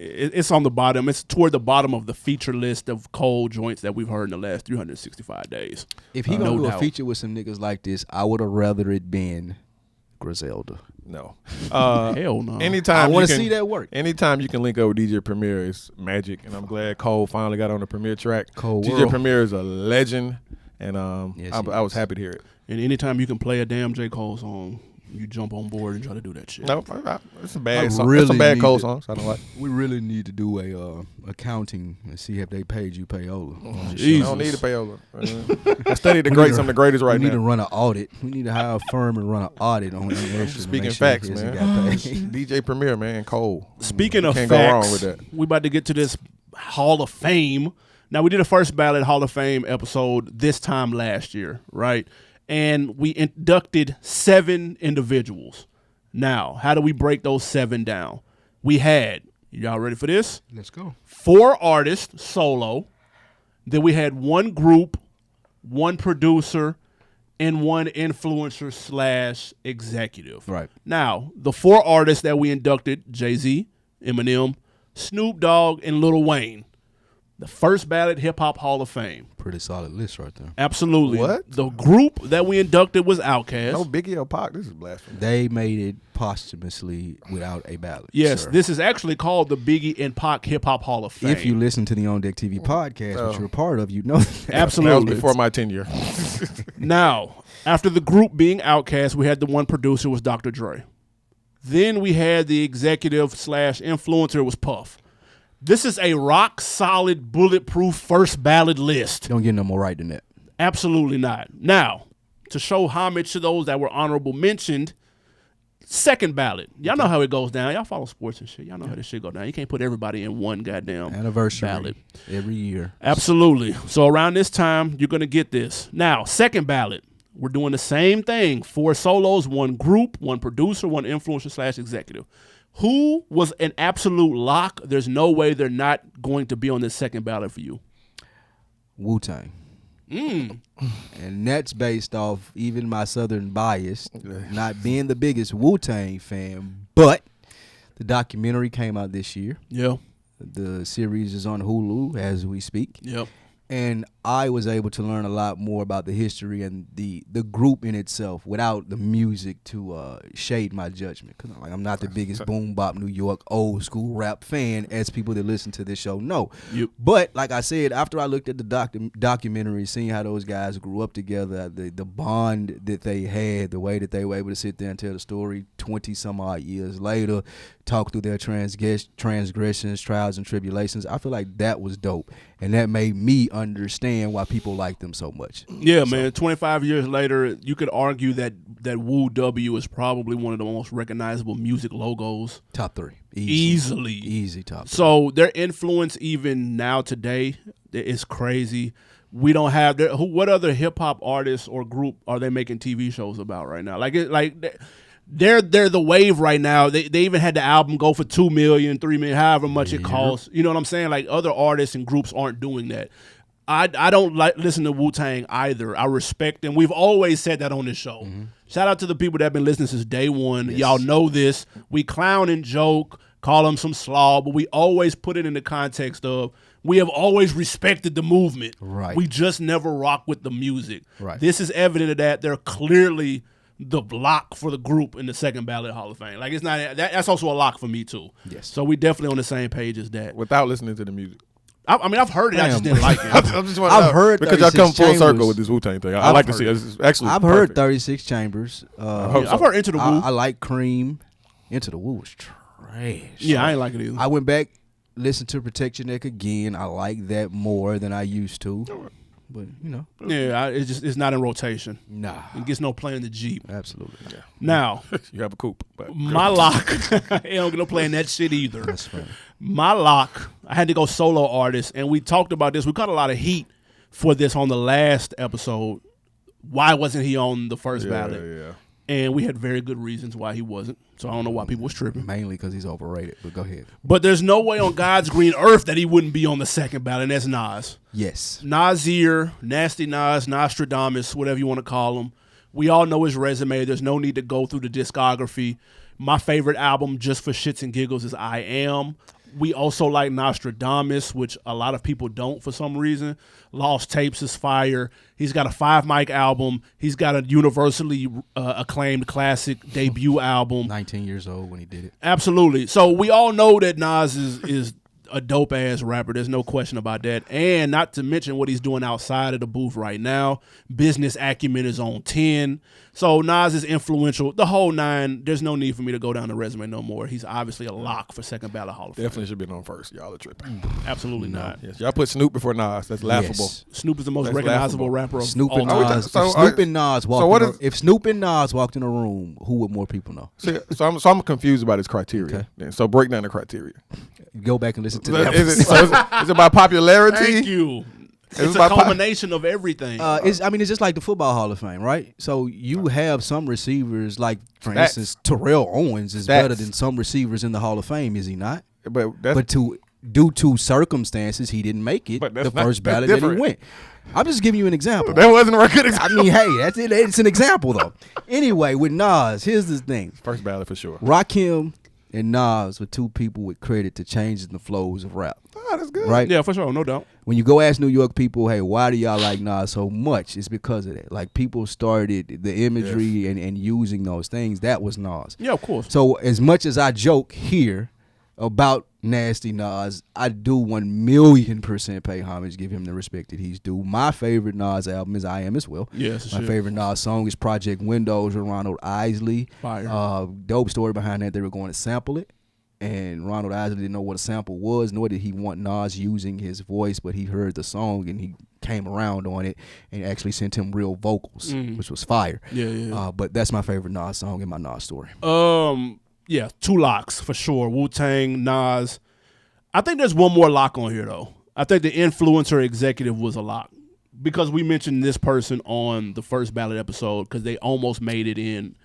it's on the bottom. It's toward the bottom of the feature list of Cole joints that we've heard in the last 365 days. If he No gonna do a doubt. feature with some niggas like this, I would have rather it been Griselda. No. Hell no. Anytime I you want to can- see that work. Anytime you can link up with DJ Premier is magic, and I'm glad Cole finally got on the Premier track. Cold DJ World. Premier is a legend, and Yes, I he was is. happy to hear it. And anytime you can play a damn J. Cole song, you jump on board and try to do that shit. No, it's a I bad song. really It's some bad need Cole to- songs. I don't like. We really need to do a accounting and see if they paid you payola. I Jesus. don't need a payola. I studied the greats. I'm the greatest right we need to now. run an audit. We need to hire a firm and run an audit on the extra. Speaking facts, man. Got paid. DJ Premier, man, Cole. Speaking of Can't facts, go wrong with that. we about to get to this Hall of Fame. Now, we did a first ballot Hall of Fame episode this time last year, right? And we inducted 7 individuals. Now, how do we break those 7 down? We had, y'all ready for this? Let's go. 4 artists solo. Then we had 1 group, 1 producer, and 1 influencer / executive. Right. Now, the 4 artists that we inducted, Jay-Z, Eminem, Snoop Dogg, and Lil Wayne. The first ballot Hip Hop Hall of Fame. Pretty solid list right there. Absolutely. What? The group that we inducted was Outkast. No Biggie or Pac. This is blasphemy. They made it posthumously without a ballot. Yes, sir. this is actually called the Biggie and Pac Hip Hop Hall of Fame. If you listen to the On Deck TV podcast, which you're a part of, you know that. That Absolutely. was before my tenure. Now, after the group being Outkast, we had the 1 producer was Dr. Dre. Then we had the executive / influencer was Puff. This is a rock solid, bulletproof first ballot list. Don't get no more right than that. Absolutely not. Now, to show homage to those that were honorable mentioned, second ballot. Y'all know how it goes down. Y'all follow sports and shit. Y'all know how this shit go down. You can't put everybody in one goddamn Anniversary ballot. every year. Absolutely. So around this time, you're going to get this. Now, second ballot. We're doing the same thing. 4 solos, 1 group, 1 producer, 1 influencer / executive. Who was an absolute lock? There's no way they're not going to be on this second ballot for you. Wu-Tang. And that's based off even my southern bias, not being the biggest Wu-Tang fan, but the documentary came out this year. Yeah. The series is on Hulu as we speak. Yep. And I was able to learn a lot more about the history and the group in itself without the music to shade my judgment. Because I'm not the biggest boom bop New York old school rap fan, as people that listen to this show know. Yep. But like I said, after I looked at the documentary, seeing how those guys grew up together, the bond that they had, the way that they were able to sit there and tell the story 20 some odd years later, talk through their transgressions, trials, and tribulations, I feel like that was dope. And that made me understand why people like them so much. Yeah, man. 25 years later, you could argue that Woo W is probably one of the most recognizable music logos. Top 3. Easily. Easy top 3. So their influence even now today is crazy. We don't have what other hip hop artists or group are they making TV shows about right now? They're the wave right now. They even had the album go for $2 million, $3 million, however much it costs. You know what I'm saying? Like, other artists and groups aren't doing that. I don't listen to Wu-Tang either. I respect them. We've always said that on this show. Mm-hmm. Shout out to the people that have been listening since day one. Yes. Y'all know this. We clown and joke, call them some slob, but we always put it in the context of we have always respected the movement. Right. We just never rock with the music. Right. This is evident of that. They're clearly the lock for the group in the second ballot Hall of Fame. Like, it's not that's also a lock for me too. Yes. So we definitely on the same page as that. Without listening to the music. I mean, I've heard it. I just didn't like it. I've heard because y'all come full circle with this Wu-Tang thing. I like to see it. It's actually I've perfect. heard 36 Chambers. I've heard Into the Woo. I like Cream. Into the Woo was trash. Yeah, I ain't like it either. I went back, listened to Protect Your Neck again. I like that more than I used to. But, you know. Yeah, it's not in rotation. Nah. It gets no play in the Jeep. Absolutely. Yeah. Now. You have a coupe. But my lock. It don't get no play in that shit either. That's funny. My lock, I had to go solo artist, and we talked about this. We got a lot of heat for this on the last episode. Why wasn't he on the first ballot? Yeah. And we had very good reasons why he wasn't. So I don't know why people was tripping. Mainly because he's overrated, but go ahead. But there's no way on God's green earth that he wouldn't be on the second ballot, and that's Nas. Yes. Nasir, Nasty Nas, Nostradamus, whatever you want to call him. We all know his resume. There's no need to go through the discography. My favorite album, just for shits and giggles, is I Am. We also like Nostradamus, which a lot of people don't for some reason. Lost Tapes is fire. He's got a 5-mic album. He's got a universally acclaimed classic debut album. 19 years old when he did it. Absolutely. So we all know that Nas is a dope-ass rapper. There's no question about that. And not to mention what he's doing outside of the booth right now. Business acumen is on 10. So Nas is influential. The whole 9, there's no need for me to go down the resume no more. He's obviously a lock for second ballot Hall of Fame. Definitely should be on first. Y'all are tripping. Absolutely not. Yes, y'all put Snoop before Nas. That's laughable. Yes. Snoop is the most That's recognizable laughable. rapper of Snoop all and time. Nas. So, If Snoop and Nas if Snoop and Nas walked in a room, who would more people know? So I'm confused about his criteria. Okay. Then. So break down the criteria. Go back and listen to that. Is it by popularity? Thank you. It's a about culmination of everything. It's just like the Football Hall of Fame, right? So you have some receivers, like, for Stats. instance, Terrell Owens is Stats. better than some receivers in the Hall of Fame, is he not? But Due to circumstances, he didn't make it But the that's not- first that's ballot that he different. went. I'm just giving you an example. that wasn't a good I example. mean, hey, that's it. It's an example, though. Anyway, with Nas, here's the thing. First ballot for sure. Rakim and Nas were two people with credit to changing the flows of rap. Oh, that's good. Right? Yeah, for sure, no doubt. When you go ask New York people, hey, why do y'all like Nas so much? It's because of that. Like, people started the imagery and using those things. That was Nas. Yeah, of course. So as much as I joke here about Nasty Nas, I do 1,000,000% pay homage, give him the respect that he's due. My favorite Nas album is I Am as well. Yes, My favorite Nas song is Project Windows with Ronald Isley. Fire. Dope story behind that. They were going to sample it, and Ronald Isley didn't know what a sample was, nor did he want Nas using his voice, but he heard the song and he came around on it and actually sent him real vocals, which was fire. Yeah. But that's my favorite Nas song in my Nas story. Yeah, 2 locks for sure. Wu-Tang, Nas. I think there's one more lock on here though. I think the influencer executive was a lock because we mentioned this person on the first Ballot episode because they almost made it in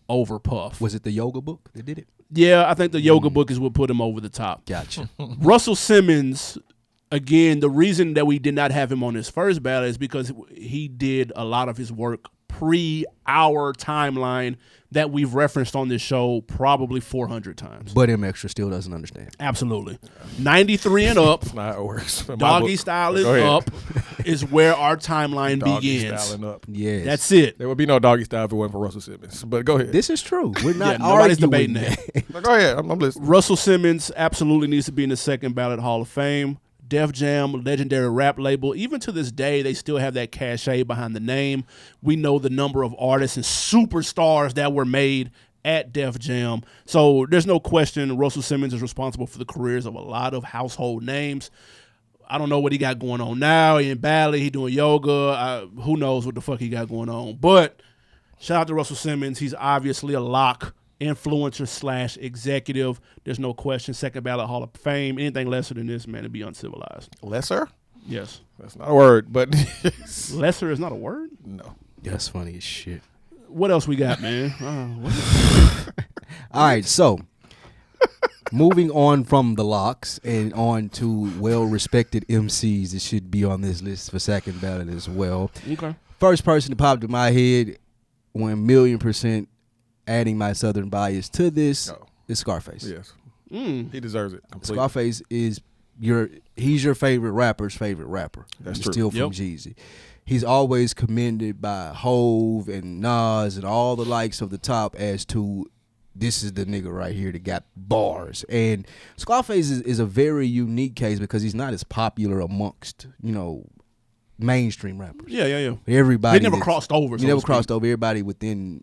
over Puff. Was it the yoga book that did it? Yeah, I think the yoga book is what put him over the top. Gotcha. Russell Simmons, again, the reason that we did not have him on his first Ballot is because he did a lot of his work pre our timeline that we've referenced on this show probably 400 times. But Mxtra still doesn't understand. Absolutely. 93 and up, That's not how it works. doggy style is up, is where our timeline Doggy begins. styling up. Yes. That's it. There would be no doggy style if it wasn't for Russell Simmons. But go ahead. This is true. We're not nobody's arguing debating that. No, go ahead. I'm listening. Russell Simmons absolutely needs to be in the second Ballot Hall of Fame. Def Jam, legendary rap label. Even to this day, they still have that cachet behind the name. We know the number of artists and superstars that were made at Def Jam. So there's no question Russell Simmons is responsible for the careers of a lot of household names. I don't know what he got going on now. He in Ballot, he doing yoga. Who knows what the fuck he got going on. But shout out to Russell Simmons. He's obviously a lock. Influencer / executive. There's no question. Second Ballot Hall of Fame. Anything lesser than this, man, it'd be uncivilized. Lesser? Yes. That's not a word, but Lesser is not a word? no. That's funny as shit. What else we got, man? All right, so moving on from the locks and on to well-respected MCs that should be on this list for second ballot as well. Okay. First person that popped in my head, 1,000,000% adding my Southern bias to this is Scarface. Yes. He deserves it completely. Scarface is he's your favorite rapper's favorite rapper. That's He's true. Still from Jeezy. He's always commended by Hove and Nas and all the likes of the top as to this is the nigga right here that got bars. And Scarface is a very unique case because he's not as popular amongst, mainstream rappers. Yeah. Everybody. He never crossed over. He never crossed over. Everybody within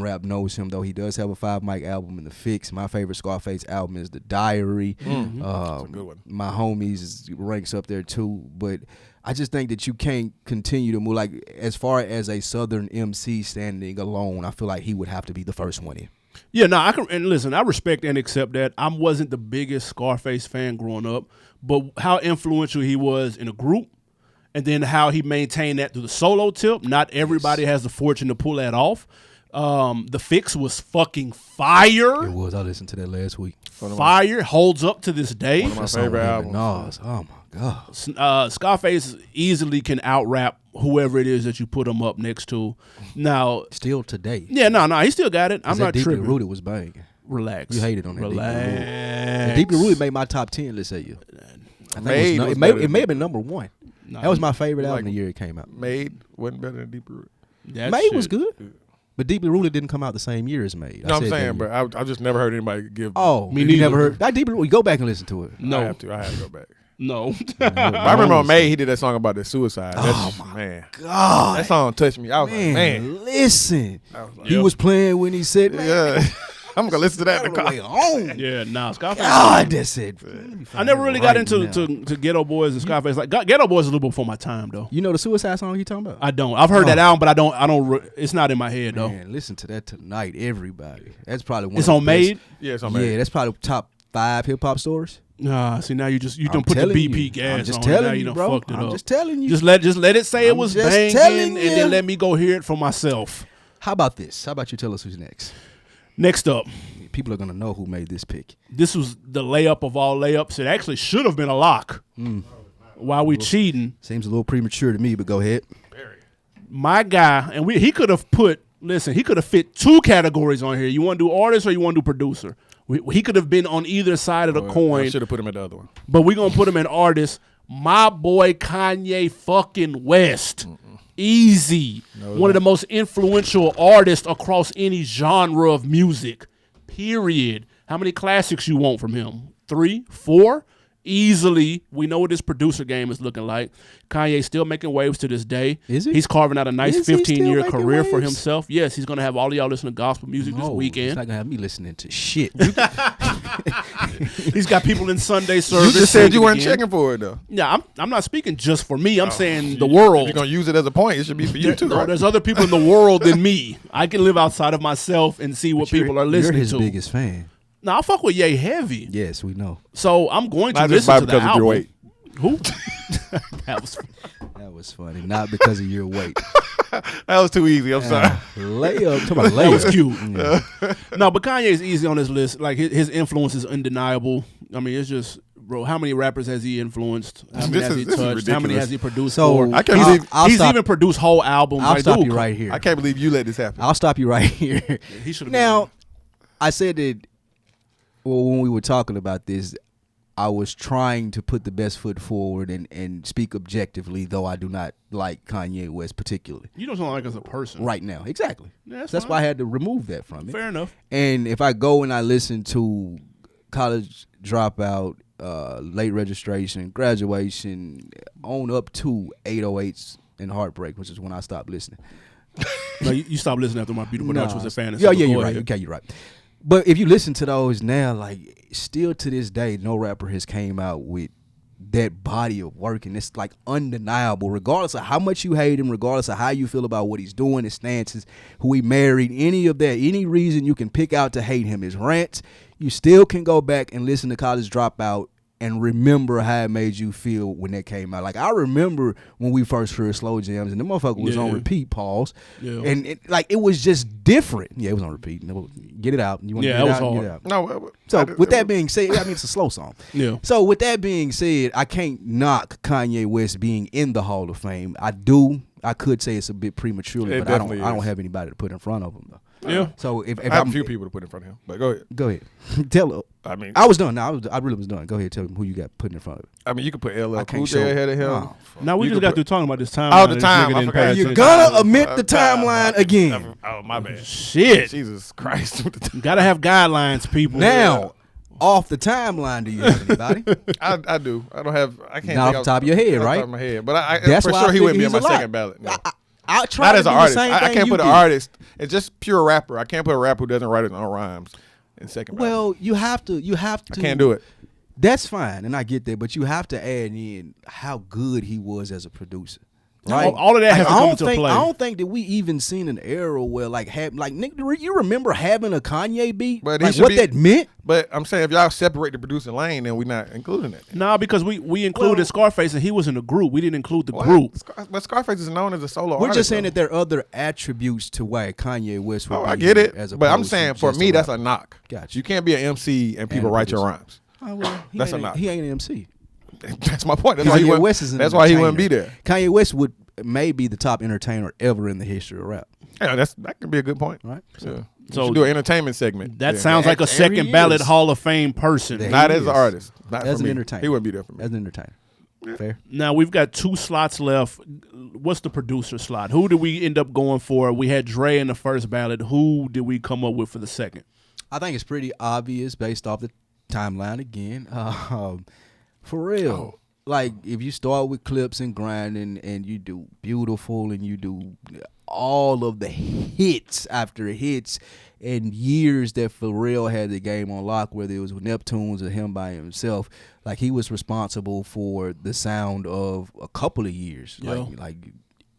rap knows him, though. He does have a 5 mic album in the Fix. My favorite Scarface album is The Diary. That's a good one. My Homies ranks up there too. But I just think that you can't continue to move. Like, as far as a Southern MC standing alone, I feel like he would have to be the first one in. Yeah, no, I can, and listen, I respect and accept that. I wasn't the biggest Scarface fan growing up, but how influential he was in a group, and then how he maintained that through the solo tip. Not everybody has the fortune to pull that off. The Fix was fucking fire. It was. I listened to that last week. Fire, holds up to this day. One of my favorite albums. Nas. Oh my God. Scarface easily can out-rap whoever it is that you put him up next to. Now, Still today. yeah, no, he still got it. I'm not Deeply tripping. Rooted was banging. Relax. You hated on that. Relax. Deeply Rooted made my top 10, let's say you. I think Made was it better may have been number 1. No, That was my favorite like- album the year it came out. Made wasn't better than Deep Root. that Made shit- was good. But Deeply Rooted didn't come out the same year as Made. No, I'm said that saying, year. but I just never heard anybody give. Oh, Me you neither. never heard that Deeply Rooted? Go back and listen to it. No. I have to go back. No. But I remember on May he did that song about the suicide. That's, man, God, that song touched me. I was like, man, listen. I was like, He was playing when he said, man, yeah. I'm gonna listen to that in the all the car. way on. Yeah, nah, Scarface. God, that's it. I never really got into Right now. to Ghetto Boys and Scarface. Like Ghetto Boys is a little before my time though. You know the suicide song you talking about? I don't. I've heard that album, but I don't. It's not in my head though. Man, listen to that tonight, everybody. That's probably one It's of the on best- Made. Yeah, it's on Yeah, May. that's probably top 5 hip hop stories. Nah, see now you I'm don't put the telling BP you. gas I'm just on. telling Now you, you done bro. fucked it I'm up. just telling you. Just let it say it I'm was just banging, telling and you. then let me go hear it for myself. How about this? How about you tell us who's next? Next up, People are gonna know who made this pick. this was the layup of all layups. It actually should have been a lock. While we cheating, Seems a little premature to me, but go ahead. my guy, and he could have he could have fit 2 categories on here. You want to do artist or you want to do producer? He could have been on either side of the I coin, should have put him at the other one. but we're going to put him in artist. My boy Kanye fucking West. Easy. One of the most influential artists across any genre of music. Period. How many classics you want from him? 3, 4? Easily. We know what this producer game is looking like. Kanye still making waves to this day. Is he? He's carving out a nice Is he still 15-year making career for waves? himself. Yes, he's going to have all of y'all listen to gospel music this No, weekend. It's not gonna have me listening to shit. He's got people in Sunday service. You just said you weren't again. checking for it though. Yeah, I'm not speaking just for me. I'm saying the world. If you're gonna use it as a point, it should be for you too, No, right? there's other people in the world than me. I can live outside of myself and see what people are listening You're his to. biggest fan. Now I fuck with Ye heavy, Yes, we know. so I'm going to Not just listen to the because of album. your weight. Who? That was That was funny. Not because of your weight. That was too easy. I'm sorry. Layup. Talk about that was layup. cute. No, but Kanye's easy on this list. Like his influence is undeniable. I mean, it's just, bro. How many rappers has he influenced? How many This has is- he this is touched? How many ridiculous. has he produced So for? I can't believe He's stop, even produced whole albums. I'll like, stop dude, you right here. I can't believe you let this happen. I'll stop you right here. He should have Now, I said that. Well, when we were talking about this, I was trying to put the best foot forward and speak objectively, though I do not like Kanye West particularly You don't sound like as a person, right now. Exactly. Yeah, that's fine. why I had to remove that from it. Fair enough. And if I go and I listen to College Dropout, Late Registration, Graduation, on up to 808s and Heartbreak, which is when I stopped listening. No, you stopped listening after My Beautiful Dark was a fantasy. Yeah, but yeah, go you're right. ahead. Okay, you're right. But if you listen to those now, like still to this day, no rapper has came out with that body of work, and it's like undeniable, regardless of how much you hate him, regardless of how you feel about what he's doing, his stances, who he married, any of that, any reason you can pick out to hate him, his rants, you still can go back and listen to College Dropout and remember how it made you feel when that came out. Like I remember when we first heard Slow Jams, and the motherfucker was on repeat, pause, and it was just different. Yeah, it was on repeat. No, get it out. You want to Yeah, get it that out? was Get it hard. out. No. So with that being said, I mean it's a slow song. Yeah. So with that being said, I can't knock Kanye West being in the Hall of Fame. I could say it's a bit prematurely, It but I definitely don't is. have anybody to put in front of him though. Yeah. So if I have I'm a few people to put in front of him, but go ahead. go ahead, tell her. I mean, I was done. No, I really was done. Go ahead, tell him who you got put in front of him. you could put LL I Cool can't J show- ahead of him. Oh, fuck. Now we You just could got put- through talking about this time. All the time. I forgot. You're gonna omit the timeline again. Oh, my bad. Shit. Jesus Christ. You gotta have guidelines, people. Now, off the timeline, do you have anybody? I do. I don't have. I can't. Not think off the top of your head, off the right? top of my head, but I That's for why sure I he wouldn't be figure on my he's a second ballot. No. I try Not to as do an the artist. same I thing can't you put an did. artist. It's just pure rapper. I can't put a rapper who doesn't write his own rhymes in second ballot. Well, you have to. I can't do it. That's fine, and I get that, but you have to add in how good he was as a producer. Right, All of that has to I come don't into think, play. I don't think that we even seen an era where nigga, you remember having a Kanye beat, But he like should what be- that meant. But I'm saying if y'all separate the producing lane, then we're not including it. Nah, because we included Well- Scarface and he was in the group. We didn't include the What? group. But Scarface is known as a solo We're artist. just saying though. that there are other attributes to why Kanye West would Oh, be I get here it. as But I'm opposed saying to for just me, that's a rapper. knock. Gotcha. You can't be an MC and people a write your producer. rhymes. Oh, well, he That's ain't a knock. He ain't an MC. That's my point. That's why he Kanye wouldn't, West is an that's why he wouldn't be entertainer. there. Kanye West may be the top entertainer ever in the history of rap. Yeah, that could be a good point. Right. Yeah. So So do an entertainment segment. That Yeah. sounds like a There second he ballot is. Hall of Fame person. There Not he as is. an artist. Not As for an me. entertainer. He wouldn't be there for me. As an entertainer. Fair. Now we've got 2 slots left. What's the producer slot? Who did we end up going for? We had Dre in the first ballot. Who did we come up with for the second? I think it's pretty obvious based off the timeline again. For real. Like if you start with clips and grinding and you do beautiful and you do all of the hits after hits and years that Pharrell had the game on lock, whether it was with Neptunes or him by himself, like he was responsible for the sound of a couple of years. Yeah. Like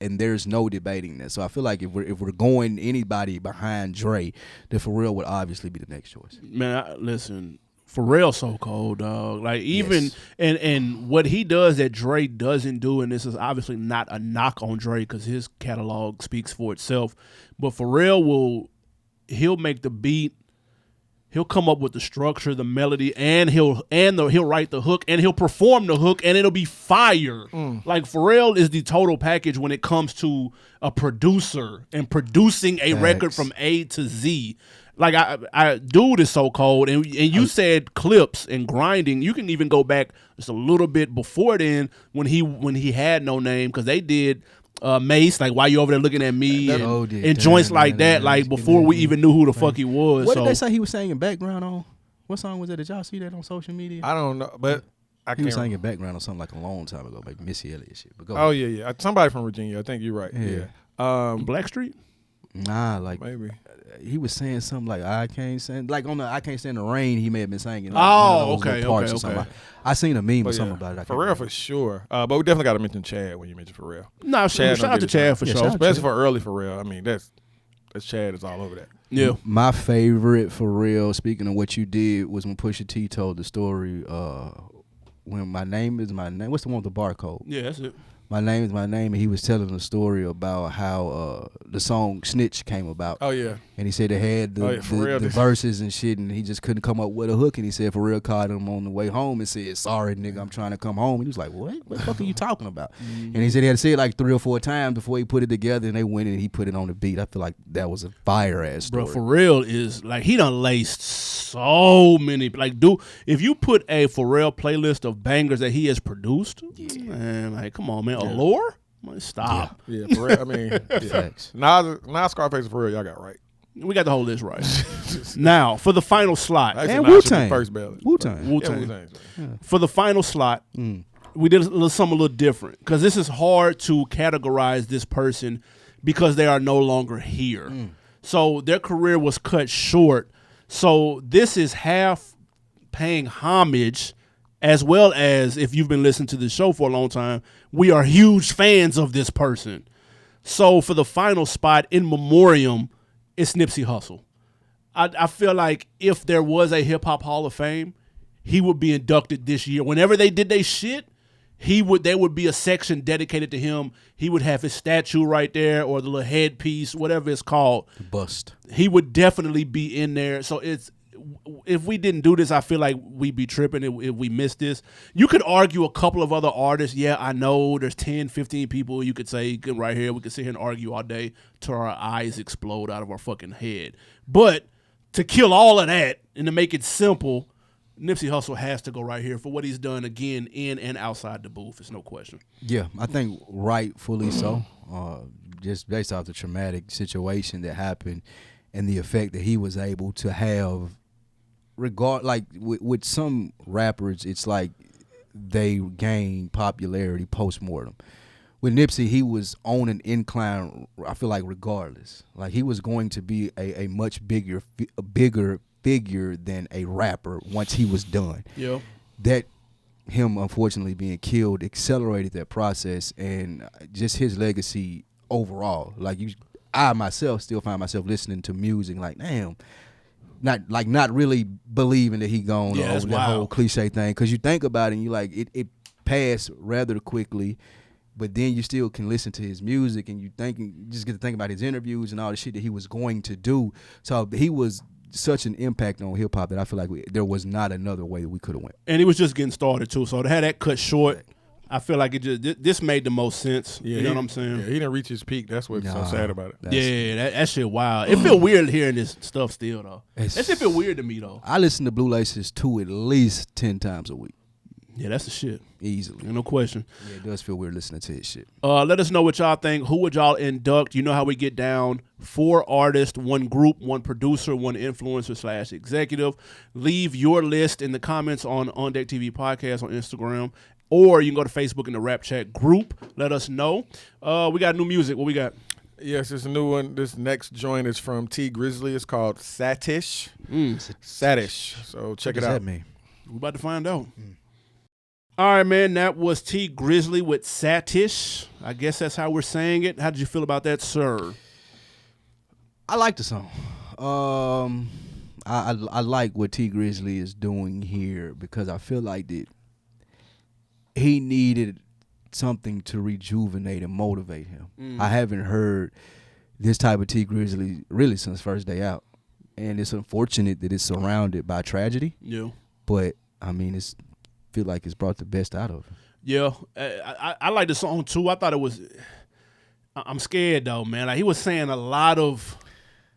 and there's no debating that. So I feel like if we're going anybody behind Dre, then Pharrell would obviously be the next choice. Man, listen, Pharrell so cold, dog. Like even Yes. and what he does that Dre doesn't do, and this is obviously not a knock on Dre because his catalog speaks for itself. But Pharrell he'll make the beat, he'll come up with the structure, the melody, and he'll write the hook and he'll perform the hook and it'll be fire. Like Pharrell is the total package when it comes to a producer and producing a record Facts. from A to Z. Like I dude is so cold, and you said clips and grinding. You can even go back just a little bit before then when he had no name because they did Mace, like why you over there looking at me and joints like that, like before we even knew who the fuck he was. What so did they say he was singing background on? What song was that? Did y'all see that on social media? I don't know, but I He can't. was singing background on something like a long time ago, like Missy Elliott shit. But go Oh ahead. yeah. Somebody from Virginia. I think you're right. Yeah. Yeah. Blackstreet? Nah, like Maybe. he was saying something like I can't stand like on the I can't stand the rain. He may have been singing. Like, Oh, one of those okay, little parts okay, or something. okay. I seen a meme or But something yeah, about it. I can't Pharrell remember. for sure. But we definitely got to mention Chad when you mention Pharrell. No, Chad shout don't out to get his Chad for Yeah, sure. shout out Especially for early Pharrell. I mean, that's Chad is all over that. Yeah. My favorite for real, speaking of what you did, was when Pusha T told the story when my name is my name. What's the one with the barcode? Yeah, that's it. My name is my name, and he was telling a story about how the song Snitch came about. Oh, yeah. And he said they had Oh, yeah, for real, the this- verses and shit, and he just couldn't come up with a hook. And he said Pharrell called him on the way home and said, "Sorry, nigga, I'm trying to come home." And he was like, "What? What the fuck are you talking about?" And he said he had to say it like 3 or 4 times before he put it together, and they went in and he put it on the beat. I feel like that was a fire ass story. Bro, Pharrell is like he done laced so many. Like, if you put a Pharrell playlist of bangers that he has produced, man, like, come on, man, Allure, man, stop. Yeah, Pharrell. I mean, yeah. Facts. Now Scarface and Pharrell, y'all got right. We got the whole list right. Now for the final slot, Actually, And nah, it should be Wu-Tang. First ballot. Wu-Tang. Wu-Tang. Yeah, Wu-Tang. For the final slot, we did something a little different because this is hard to categorize this person because they are no longer here. So their career was cut short. So this is half paying homage, as well as, if you've been listening to the show for a long time, we are huge fans of this person. So for the final spot in memoriam, it's Nipsey Hussle. I feel like if there was a Hip Hop Hall of Fame, he would be inducted this year. Whenever they did their shit, there would be a section dedicated to him. He would have his statue right there, or the little headpiece, whatever it's called. Bust. He would definitely be in there. So if we didn't do this, I feel like we'd be tripping if we missed this. You could argue a couple of other artists. Yeah, I know there's 10, 15 people you could say right here. We could sit here and argue all day till our eyes explode out of our fucking head. But to kill all of that and to make it simple, Nipsey Hussle has to go right here for what he's done, again, in and outside the booth. It's no question. Yeah, I think rightfully so. Just based off the traumatic situation that happened and the effect that he was able to have. With some rappers, it's like they gain popularity post-mortem. With Nipsey, he was on an incline, I feel like, regardless. Like, he was going to be a much bigger figure than a rapper once he was done. Yeah. That him, unfortunately, being killed accelerated that process, and just his legacy overall. Like, I myself still find myself listening to music like, damn, not really believing that he gone Yeah, that's over that wild. whole cliche thing, because you think about it and you like it passed rather quickly, but then you still can listen to his music and you just get to think about his interviews and all the shit that he was going to do. So he was such an impact on hip hop that I feel like there was not another way that we could have went. And he was just getting started, too. So to have that cut short, I feel like this made the most sense. Yeah, you know what I'm saying? Yeah, he didn't reach his peak. That's what's so sad about it. Yeah, that shit wild. It feel weird hearing this stuff still, though. That shit feel weird to me, though. I listen to Blue Laces 2 at least 10 times a week. Yeah, that's the shit. Easily. Ain't no question. Yeah, it does feel weird listening to his shit. Let us know what y'all think. Who would y'all induct? You know how we get down. 4 artists, 1 group, 1 producer, 1 influencer / executive. Leave your list in the comments on Deck TV Podcast on Instagram. Or you can go to Facebook in the Rap Chat group. Let us know. We got new music. What we got? Yes, it's a new one. This next joint is from Tee Grizzley. It's called Satish. Satish. So check it out. What does that mean? We about to find out. All right, man. That was Tee Grizzley with Satish. I guess that's how we're saying it. How did you feel about that, sir? I like the song. I like what Tee Grizzley is doing here because I feel like that he needed something to rejuvenate and motivate him. I haven't heard this type of Tee Grizzley really since first day out, and it's unfortunate that it's surrounded by tragedy. Yeah. But I mean, feel like it's brought the best out of him. Yeah, I like the song too. I thought it was. I'm scared though, man. Like he was saying a lot of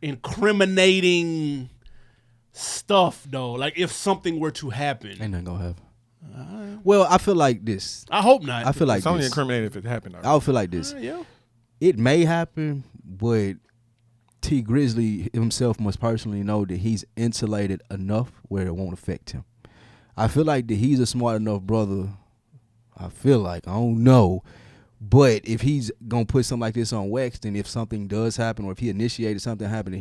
incriminating stuff though. Like if something were to happen, Ain't nothing gonna happen. Well, I feel like this. I hope not. I feel like It's only this. incriminating if it happened. I feel like this. Yeah. It may happen, but Tee Grizzley himself must personally know that he's insulated enough where it won't affect him. I feel like that he's a smart enough brother. I feel like, I don't know, But if he's gonna put something like this on wax, then if something does happen, or if he initiated something happening,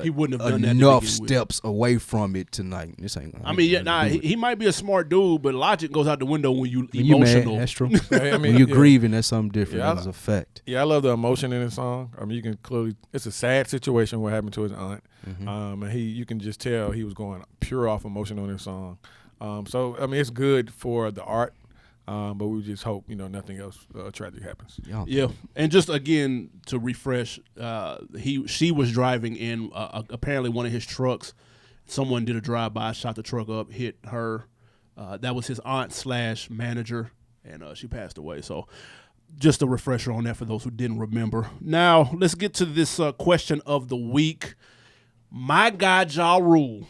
he wouldn't have done that enough to begin with. steps away from it tonight. This ain't. I mean, he might be a smart dude, but logic goes out the window when you You mad, emotional. that's true. I mean, when you're yeah. grieving, that's something different. Yeah, That's a fact. Yeah, I love the emotion in the song. I mean, you can clearly, it's a sad situation what happened to his aunt. Mm-hmm. And you can just tell he was going pure off emotion on this song. So, I mean, it's good for the art, but we just hope, nothing else tragic happens. Yeah, and just again to refresh, she was driving in apparently one of his trucks. Someone did a drive-by, shot the truck up, hit her. That was his aunt / manager, and she passed away. So just a refresher on that for those who didn't remember. Now, let's get to this question of the week. My guy, Ja Rule.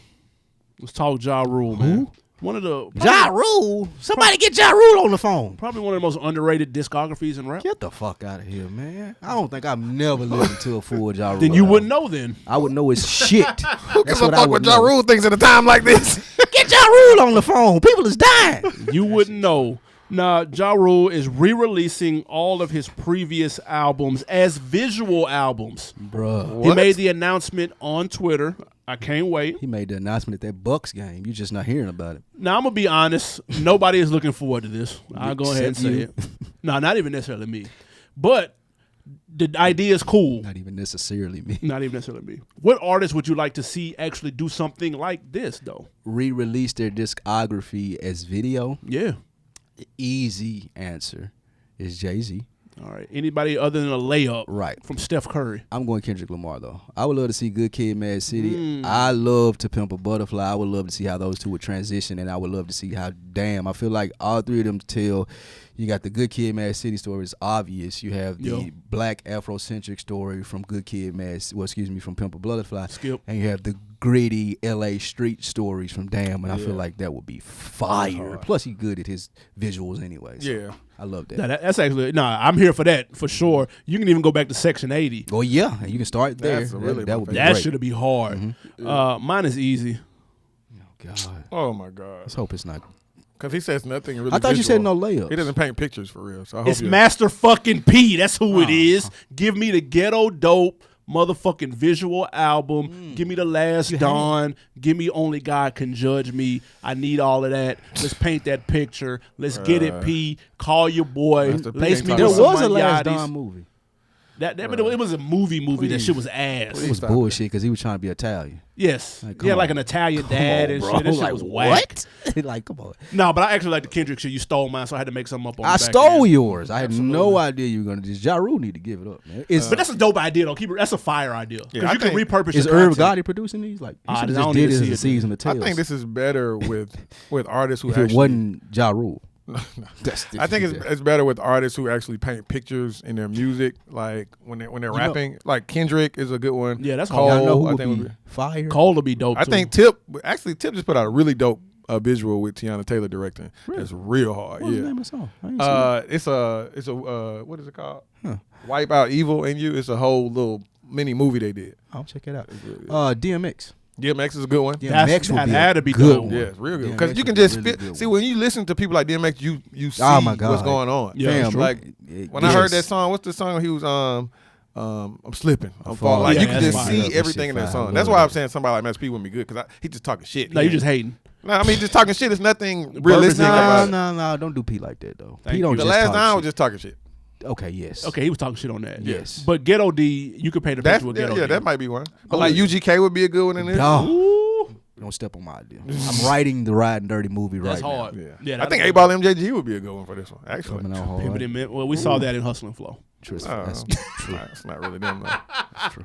Let's talk Ja Rule, man. One of the Ja Rule. Somebody get Ja Rule on the phone. probably one of the most underrated discographies in rap. Get the fuck out of here, man. I don't think I've never listened to a full Ja Rule. Then you wouldn't know then. I would know it's shit. Who gives a fuck what Ja Rule thinks at a time like this? Get Ja Rule on the phone. People is dying. You wouldn't know. Now, Ja Rule is re-releasing all of his previous albums as visual albums. Bruh. He made the announcement on Twitter. I can't wait. He made the announcement at that Bucks game. You just not hearing about it. Now, I'm going to be honest. Nobody is looking forward to this. I'll go ahead and Except say you. it. No, not even necessarily me. But the idea is cool. Not even necessarily me. Not even necessarily me. What artists would you like to see actually do something like this, though? Re-release their discography as video. Yeah. The easy answer is Jay-Z. All right. Anybody other than a layup Right. from Steph Curry? I'm going Kendrick Lamar, though. I would love to see Good Kid, Mad City. I love To Pimp a Butterfly. I would love to see how those two would transition, and I would love to see how, I feel like all three of them tell, you got the Good Kid, Mad City story is obvious. You have the black Afrocentric story from Good Kid, from Pimp a Butterfly. Skip. And you have the gritty LA street stories from Damn, and I feel like that would be fire. Plus, he's good at his visuals anyway. So Yeah. I love that. No, that's actually I'm here for that for sure. You can even go back to Section 80. Oh yeah, and you can start there. That's really that my would be That great. should be hard. Mine is easy. God, Oh, my God. let's hope it's not. Because he says nothing really I thought you visual. said no layups. He doesn't paint pictures for real. So I hope It's Master fucking P. That's who it is. Give me the ghetto dope motherfucking visual album. Give me The Last Dawn. Give me Only God Can Judge Me. I need all of that. Let's paint that picture. Let's get it, P. Call your boy. Master P Lace ain't me talking with There some was a Last Yachties. Dawn movie. But it was a movie. That Please. shit was ass. Please. It was Stop bullshit because he was trying to be Italian. Yes. Like, He had come like on. an Italian dad and bro. shit. That shit Like, was whack. what? Like, come on. No, but I actually like the Kendrick shit. You stole mine, so I had to make something up on I the back stole end. yours. I had no idea you were gonna do this. Ja Rule need to give it up, man. It's But that's a dope idea, though. That's a fire idea. Because I you can think- repurpose is your Irv content. Gotti producing these? Like, you I should have don't just need did to it see as a it. season of I tales. think this is better with artists who if actually. it wasn't Ja Rule. I think it's better with artists who actually paint pictures in their music, like when they're rapping. Like Kendrick is a good one. Yeah, that's Cole. hard. Y'all know who I would think be would be. fire? Cole will be dope, I too. think Tip just put out a really dope visual with Tiana Taylor directing. It's real hard. What's the Yeah. name of the song? I ain't seen it. It's a what is it called? Wipe Out Evil in You. It's a whole little mini movie they did. I'll check it out. DMX. DMX is a good one. That's- DMX would that be had a to be good dope. one. Yeah, it's real good. DMX Because you would can be a just really good see one. when you listen to people like DMX, you see Oh, my God. what's going on. Yeah, Fam, that's true. Like when I heard that song, what's the song he was I'm slipping. I'm falling. Like Yeah, you can that's just fire. see That everything shit in that fire. song. I That's love why it. I'm saying somebody like Master P wouldn't be good because he just talking shit. No, you just hating. No, I mean just talking shit. It's nothing realistic about it. No, don't do P like that though. Thank P don't you. The just last talk time was shit. just talking shit. Okay, yes. Okay, he was talking shit on that. Yes. But Ghetto D, you could paint a That's picture with Ghetto yeah, D. that might be one. But like UGK would be a good one in this. No. Don't step on my idea. I'm writing the Riding Dirty movie right That's hard. Yeah, Yeah, I that's think good. 8-Ball MJG would be a good one for this one. now. Actually, Coming out hard. Pimpin' and Mint. Well, we saw that in Hustle and Flow. True. Oh, That's true. It's not really them though.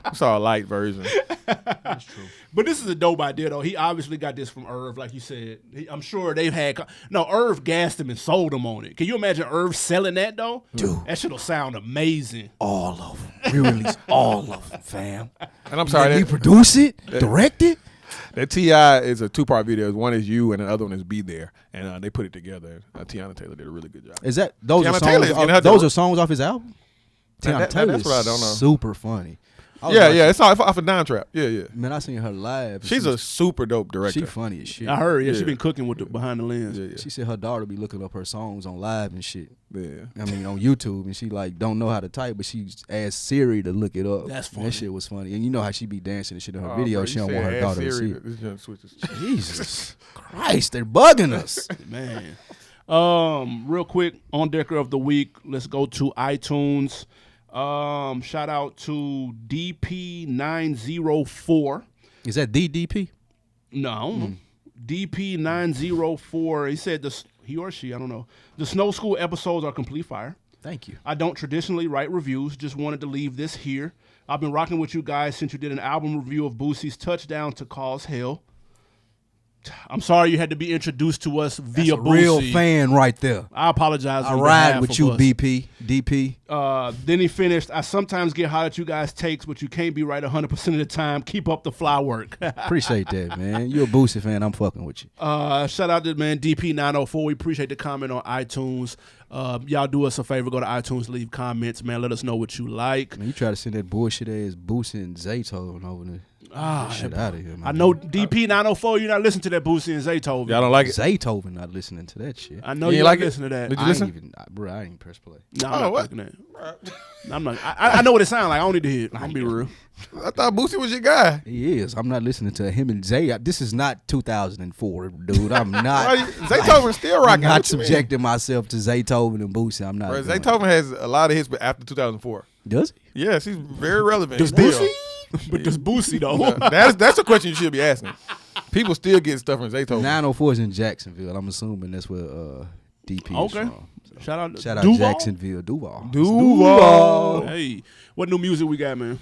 I saw a light version. That's true. But this is a dope idea, though. He obviously got this from Irv, like you said. I'm sure they've had. Irv gassed him and sold him on it. Can you imagine Irv selling that, though? Dude. That shit'll sound amazing. All of them. We release all of them, fam. And I'm sorry, We that, produce it, direct it. that T.I. is a 2-part video. One is You and the other one is Be There. And they put it together. Tiana Taylor did a really good job. Is that those Tiana are Taylor songs? is getting her Those to- are songs off his album. Tiana that's Taylor what I don't know. Super funny. Yeah. It's off of Down Trap. Yeah. Man, I seen her live. She's a super dope director. She funny as shit. I heard. Yeah, she been cooking with the behind the lens. Yeah. She said her daughter be looking up her songs on live and shit. Yeah. I mean, on YouTube, and she like don't know how to type, but she asked Siri to look it up. That's funny. That shit was funny, and you know how she be dancing and shit in her Oh, video. bro, She you don't said want her ask daughter to Siri, see it. this junk switches. Jesus Christ, they're bugging us. Man. Real quick, on Decker of the week. Let's go to iTunes. Shout out to DP904. Is that DDP? No, DP904. He said he or she, I don't know. The Snow School episodes are complete fire. Thank you. I don't traditionally write reviews. Just wanted to leave this here. I've been rocking with you guys since you did an album review of Boosie's Touchdown to Cause Hell. I'm sorry you had to be introduced to us via That's a real Boosie. fan right there. I apologize. I on ride behalf with of you, us. DP. Then he finished, I sometimes get hot at you guys' takes, but you can't be right 100% of the time. Keep up the fly work. Appreciate that, man. You're a Boosie fan. I'm fucking with you. Shout out to man DP904. We appreciate the comment on iTunes. Y'all do us a favor, go to iTunes, leave comments, man. Let us know what you like. Man, you try to send that bullshit ass Boosie and Zaytoven over there. Shit out of here, man. I know DP904, you're not listening to that Boosie and Zaytoven. Y'all don't like it? Zaytoven not listening to that shit. I know You you ain't like like it? listen to that. Did you I listen? ain't even, bro, I ain't even press play. No, I'm Oh, not what? fucking that. I'm not. I know what it sounds like. I don't need to hear it. I'm gonna be real. I thought Boosie was your guy. He is. I'm not listening to him and Zay. This is not 2004, dude. I'm not. Zaytoven still I'm rocking. not What you mean? subjecting myself to Zaytoven and Boosie. I'm not. Bro, doing Zaytoven has a lot of hits after 2004. it. Does he? Yes, he's very relevant. Does still. Boosie? But does Boosie though? That's a question you should be asking. People still get stuff from Zaytoven. 904 is in Jacksonville. I'm assuming that's where DP is Okay. from. So, Shout out Shout Jacksonville, Duval. Duval. Hey, what new music we got, man?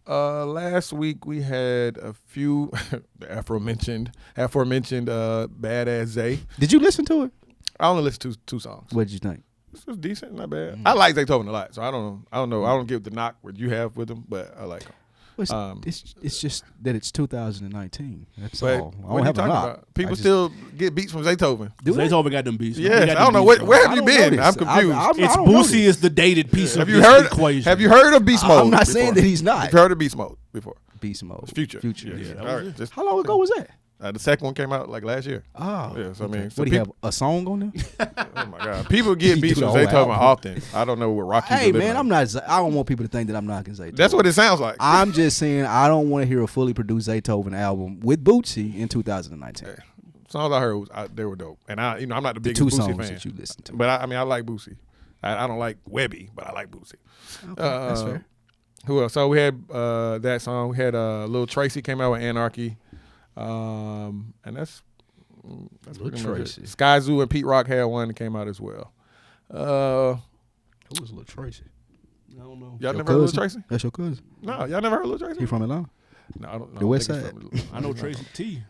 Last week we had a few the aforementioned Badass Zay. Did you listen to it? I only listened to two songs. What did you think? This was decent, not bad. I like Zaytoven a lot, so I don't know. I don't give the knock what you have with him, but I like him. It's just that it's 2019. That's But all. I what don't are you have a talking knock. about? People I just- still get beats from Zaytoven. Do they? Zaytoven got them beats. man. Yes, He got I them don't know. beats, man. Where have I you don't been? know I'm this. confused. It's I don't know Boosie this. is the dated piece Have of you this heard? equation. Have you heard of Beast Mode? I'm not before? saying that he's not. You've heard of Beast Mode before? Beast Mode. It's Future. Future. Yeah, Yeah. that All was right. it. Just, How long ago was that? the second one came out like last year. Oh. Yeah, so I mean, What do you have? A song on there? Oh my God, people get He beats do from the whole Zaytoven album. often. I don't know what Rocky's Hey delivering. man, I'm not. I don't want people to think that I'm knocking Zaytoven. That's what it sounds like. I'm just saying I don't want to hear a fully produced Zaytoven album with Bootsy in 2019. Songs I heard they were dope, and I'm not the The biggest two Boosie songs fan, that you listen to. but I mean I like Boosie. I don't like Webby, but I like Boosie. Okay, that's fair. Who else? So we had that song. We had Lil Tracy came out with Anarchy, and that's Lil pretty much it. Tracy. Sky Zoo and Pete Rock had one that came out as well. Who was Lil Tracy? I don't know. Y'all Your never heard Lil cousin? Tracy? That's your cousin. No, y'all never heard Lil Tracy? He from Atlanta. No, I don't know. The West Side? I know Tracy T.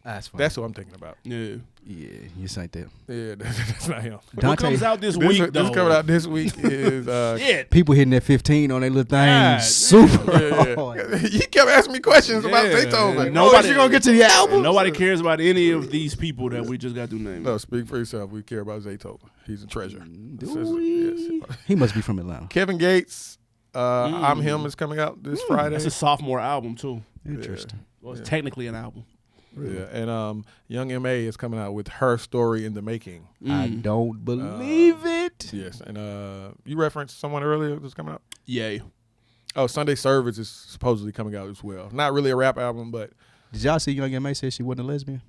That's fine. That's what I'm thinking about. Yeah. Yeah, you ain't that. Yeah, that's not him. What Dante, comes out this week though? This coming out this week is Yeah. people hitting that 15 on their little thing. God, Super hard. You kept asking me questions about Yeah. Zaytoven. Nobody- you gonna get to the album? Nobody cares about any of these people that we just got to name. No, speak for yourself. We care about Zaytoven. He's a treasure. Do we? Yes. He must be from Atlanta. Kevin Gates, I'm Him is coming out this Friday. That's a sophomore album too. Interesting. Well, it's technically an album. Yeah, and Young M.A. is coming out with Her Story in the Making. I don't believe it. Yes, and you referenced someone earlier that's coming out? Yay. Oh, Sunday Service is supposedly coming out as well. Not really a rap album, but Did y'all see Young M.A. said she wasn't a lesbian?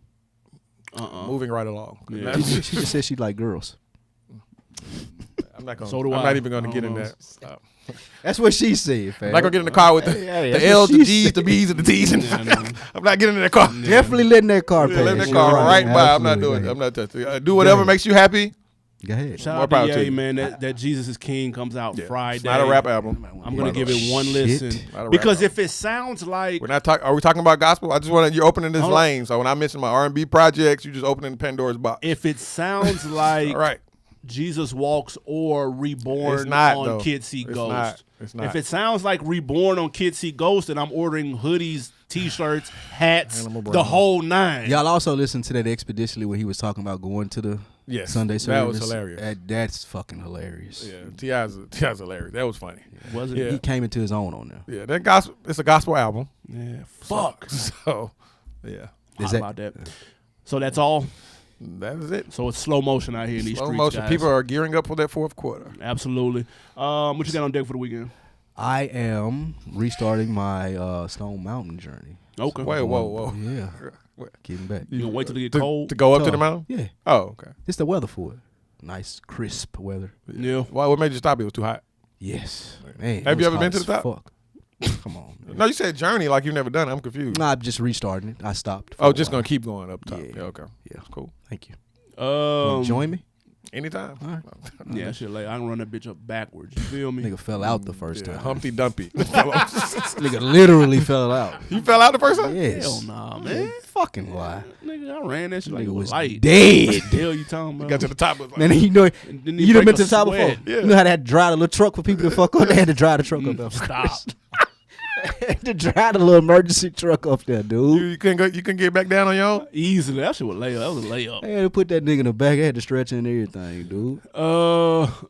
moving right along. Yeah. She just said she like girls. I'm not going. So do I'm I. not even going to I get don't in know. that. That's what she said, fam. I'm not gonna get in the car with the that's L's, what the she G's, the B's, and the T's. And Yeah, I know. I'm not getting in that car. Definitely letting that car pass. Let that You're car right by. I'm not Absolutely. doing it. I'm not touching it. Do whatever makes you happy. Go ahead. Shout More out power to to Ye, you. man. That Jesus is King comes out Friday. It's not a rap album. I'm gonna give it one Shit. listen Not a rap because album. if it sounds like We're not talking. Are we talking about gospel? I just want to. You're opening this Hold on. lane. So when I mention my R&B projects, you just opening Pandora's box. if it sounds like All right. Jesus Walks or Reborn It's not, on though. Kids See It's Ghost. not. It's not. If it sounds like Reborn on Kids See Ghost, then I'm ordering hoodies, T-shirts, hats, Animal the Brown. whole nine. Y'all also listened to that expeditionally when he was talking about going to the Yes, Sunday service. That was hilarious. That's fucking hilarious. Yeah, T.I.'s hilarious. That was funny. Was it? Yeah. He came into his own on there. Yeah, that gospel. It's a gospel album. Yeah. Fuck. So, yeah, How about that? So that's all. that is it. So it's slow motion out here in these Slow streets, motion. guys. People are gearing up for that fourth quarter. Absolutely. What you got on deck for the weekend? I am restarting my Stone Mountain journey. Okay. Wait, whoa. Yeah. What? Getting back. You gonna wait till it get cold? To go up to the mountain? Yeah. Oh, okay. It's the weather for it. Nice, crisp weather. Yeah. Why? What made you stop? It was too hot. Yes. Man, Have it you was ever been hot to the as top? Fuck. Come on. Man. No, you said journey like you've never done it. I'm confused. Nah, I'm just restarting it. I stopped. for Oh, a just while. gonna keep going up top. Yeah. Yeah, okay. Yeah. Cool. Thank you. Join me? Anytime. All right. Yeah, shit. Like I can run that bitch up backwards. You feel me? Nigga fell out the first Yeah, time. Humpty Dumpty. Nigga literally fell out. You fell out the first time? Yes. Hell nah, man. Fucking lie. Nigga, I ran that shit like it Nigga was was light. dead. What the hell you talking about? Got to the top. It was like, Man, you know, And then you done break been to a the top sweat. before. Yeah. You know how they had to drive the little truck for people to fuck up? They had to drive the truck up there. Stop. Had to drive the little emergency truck up there, dude. you couldn't go. You couldn't get back down on your own. Easily. That shit was layup. That was a layup. They had to put that nigga in the back. They had to stretch and everything, dude.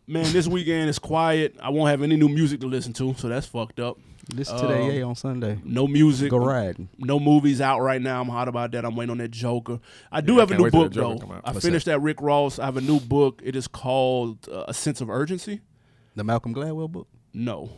Man, this weekend is quiet. I won't have any new music to listen to, so that's fucked up. Listen to that on Sunday. No music. Go riding. No movies out right now. I'm hot about that. I'm waiting on that Joker. I do Yeah, I have a can't new wait till book the Joker though. come out. I What's finished that Rick Ross. I have a new book. It is called A Sense of Urgency. The Malcolm Gladwell book? No.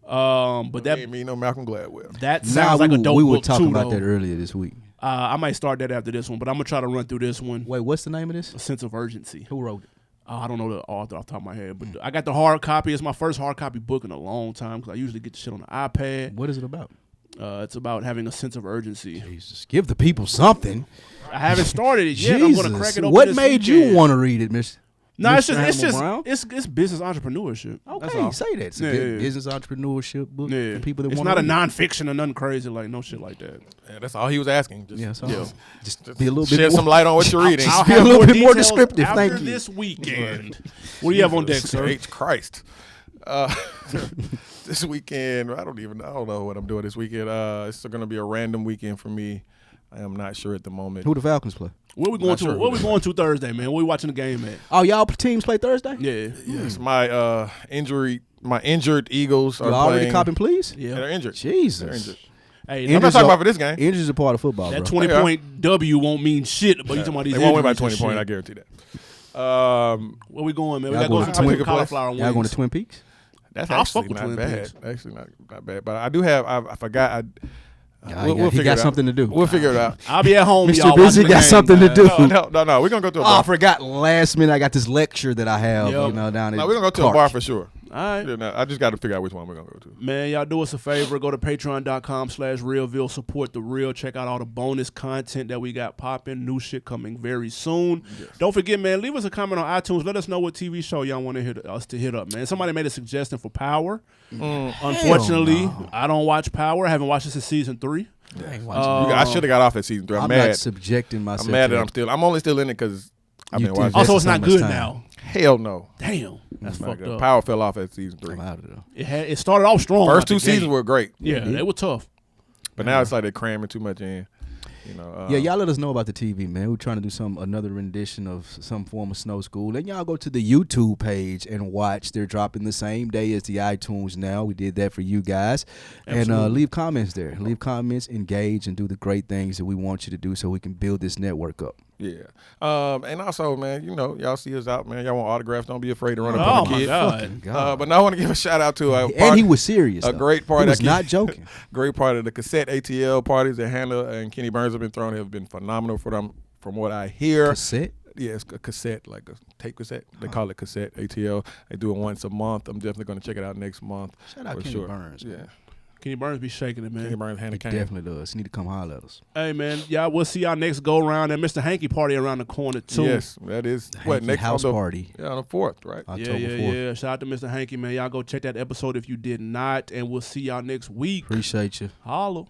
But that Me no Malcolm Gladwell. sounds like a dope we were book talking too, about though. that earlier this week. I might start that after this one, but I'm gonna try to run through this one. Wait, what's the name of this? A Sense of Urgency. Who wrote it? I don't know the author off the top of my head, but I got the hard copy. It's my first hard copy book in a long time because I usually get the shit on the iPad. What is it about? It's about having a sense of urgency. Jesus, give the people something. I haven't started it yet. Jesus. I'm gonna crack it open. What this made weekend. you want to read it, Miss? No, it's Mr. just Brown? it's business entrepreneurship. That's Okay, all. say that. It's a Yeah, good yeah. business entrepreneurship book Yeah, for people that it's want not a read. nonfiction or nothing crazy like no shit like that. Yeah, that's all he was asking. Just, Yeah, so Yeah. just be a little bit shed more. some light on what you're reading. I'll be a have little bit more details descriptive, after thank you. this weekend. What do you have on deck, sir? H Christ. This weekend, I don't know what I'm doing this weekend. It's going to be a random weekend for me. I am not sure at the moment. Who the Falcons play? Where we going Not to? sure. Where we going to Thursday, man? Where we watching the game at? Oh, y'all teams play Thursday? Yeah, Yes, my injured Eagles are You already playing. copping, please? yeah. They're injured. Jesus. They're injured. Hey, I'm not Injuries talking are- about for this game. Injuries are part of football, that bro. 20-point W won't mean shit, but you talking about these They won't win by injuries 20 and points. I shit. guarantee that. Where we going, man? We Y'all gotta go going to to some Twin- type of cauliflower and Y'all going wings. to Twin Peaks? That's I'll actually fuck with not Twin bad. Peaks. Actually not bad. But I do have. I forgot. He figure got it out. something to do. We'll figure it out. I'll be at home. Mr. Y'all Busy watching the got game, something to man. do. No. We're gonna go to a Oh, I bar. forgot. Last minute, I got this lecture that I have. Yep. You know, down No, at we're gonna go to a Clark. bar for sure. All right. Yeah, no, I just got to figure out which one we're gonna go to. Man, y'all do us a favor. Go to patreon.com/realville. Support the real. Check out all the bonus content that we got popping. New shit coming very soon. Don't forget, man, leave us a comment on iTunes. Let us know what TV show y'all want us to hit up, man. Somebody made a suggestion for Power. Unfortunately, I don't watch Power. I haven't watched it since season 3. I ain't watching I should have got off at season 3. I'm I'm mad. not subjecting myself. I'm mad to that I'm only still in it because I've You been did watching. that. Also, it's so not much good time. now. Hell no. Damn, that's fucked up. Power fell off at season 3. I'm out of there. It started off strong. First out the 2 seasons gate. were great, Yeah, they were tough. but now it's like they're cramming too much in. You know. Yeah, y'all let us know about the TV, man. We're trying to do another rendition of some form of Snow School. And y'all go to the YouTube page and watch. They're dropping the same day as the iTunes now. We did that for you guys. Absolutely. And leave comments there. Leave comments, engage, and do the great things that we want you to do so we can build this network up. Yeah. And also, man, you know, y'all see us out, man. Y'all want autographs? Don't be afraid to run up Oh on the my kid. God. God. But now I want to give a shout out to And he was serious. a though. great part. He was that not joking. Great part of the cassette ATL parties that Hannah and Kenny Burns have been throwing have been phenomenal for them, from what I hear. Cassette? Yeah, it's a cassette, like a tape cassette. They call it cassette ATL. They do it once a month. I'm definitely going to check it out next month. Shout out for Kenny sure. Burns. Yeah, Kenny Burns be shaking it, man. Kenny Burns, Hannah He Kane. definitely does. He need to come holler at us. Hey, man, y'all, we'll see y'all next go around. And Mr. Hanky party around the corner, too. Yes, that is what Hanky next house on the, party. Yeah, on the 4th, right? October Yeah, 4th. yeah. Shout out to Mr. Hanky, man. Y'all go check that episode if you did not. And we'll see y'all next week. Appreciate you. Holla.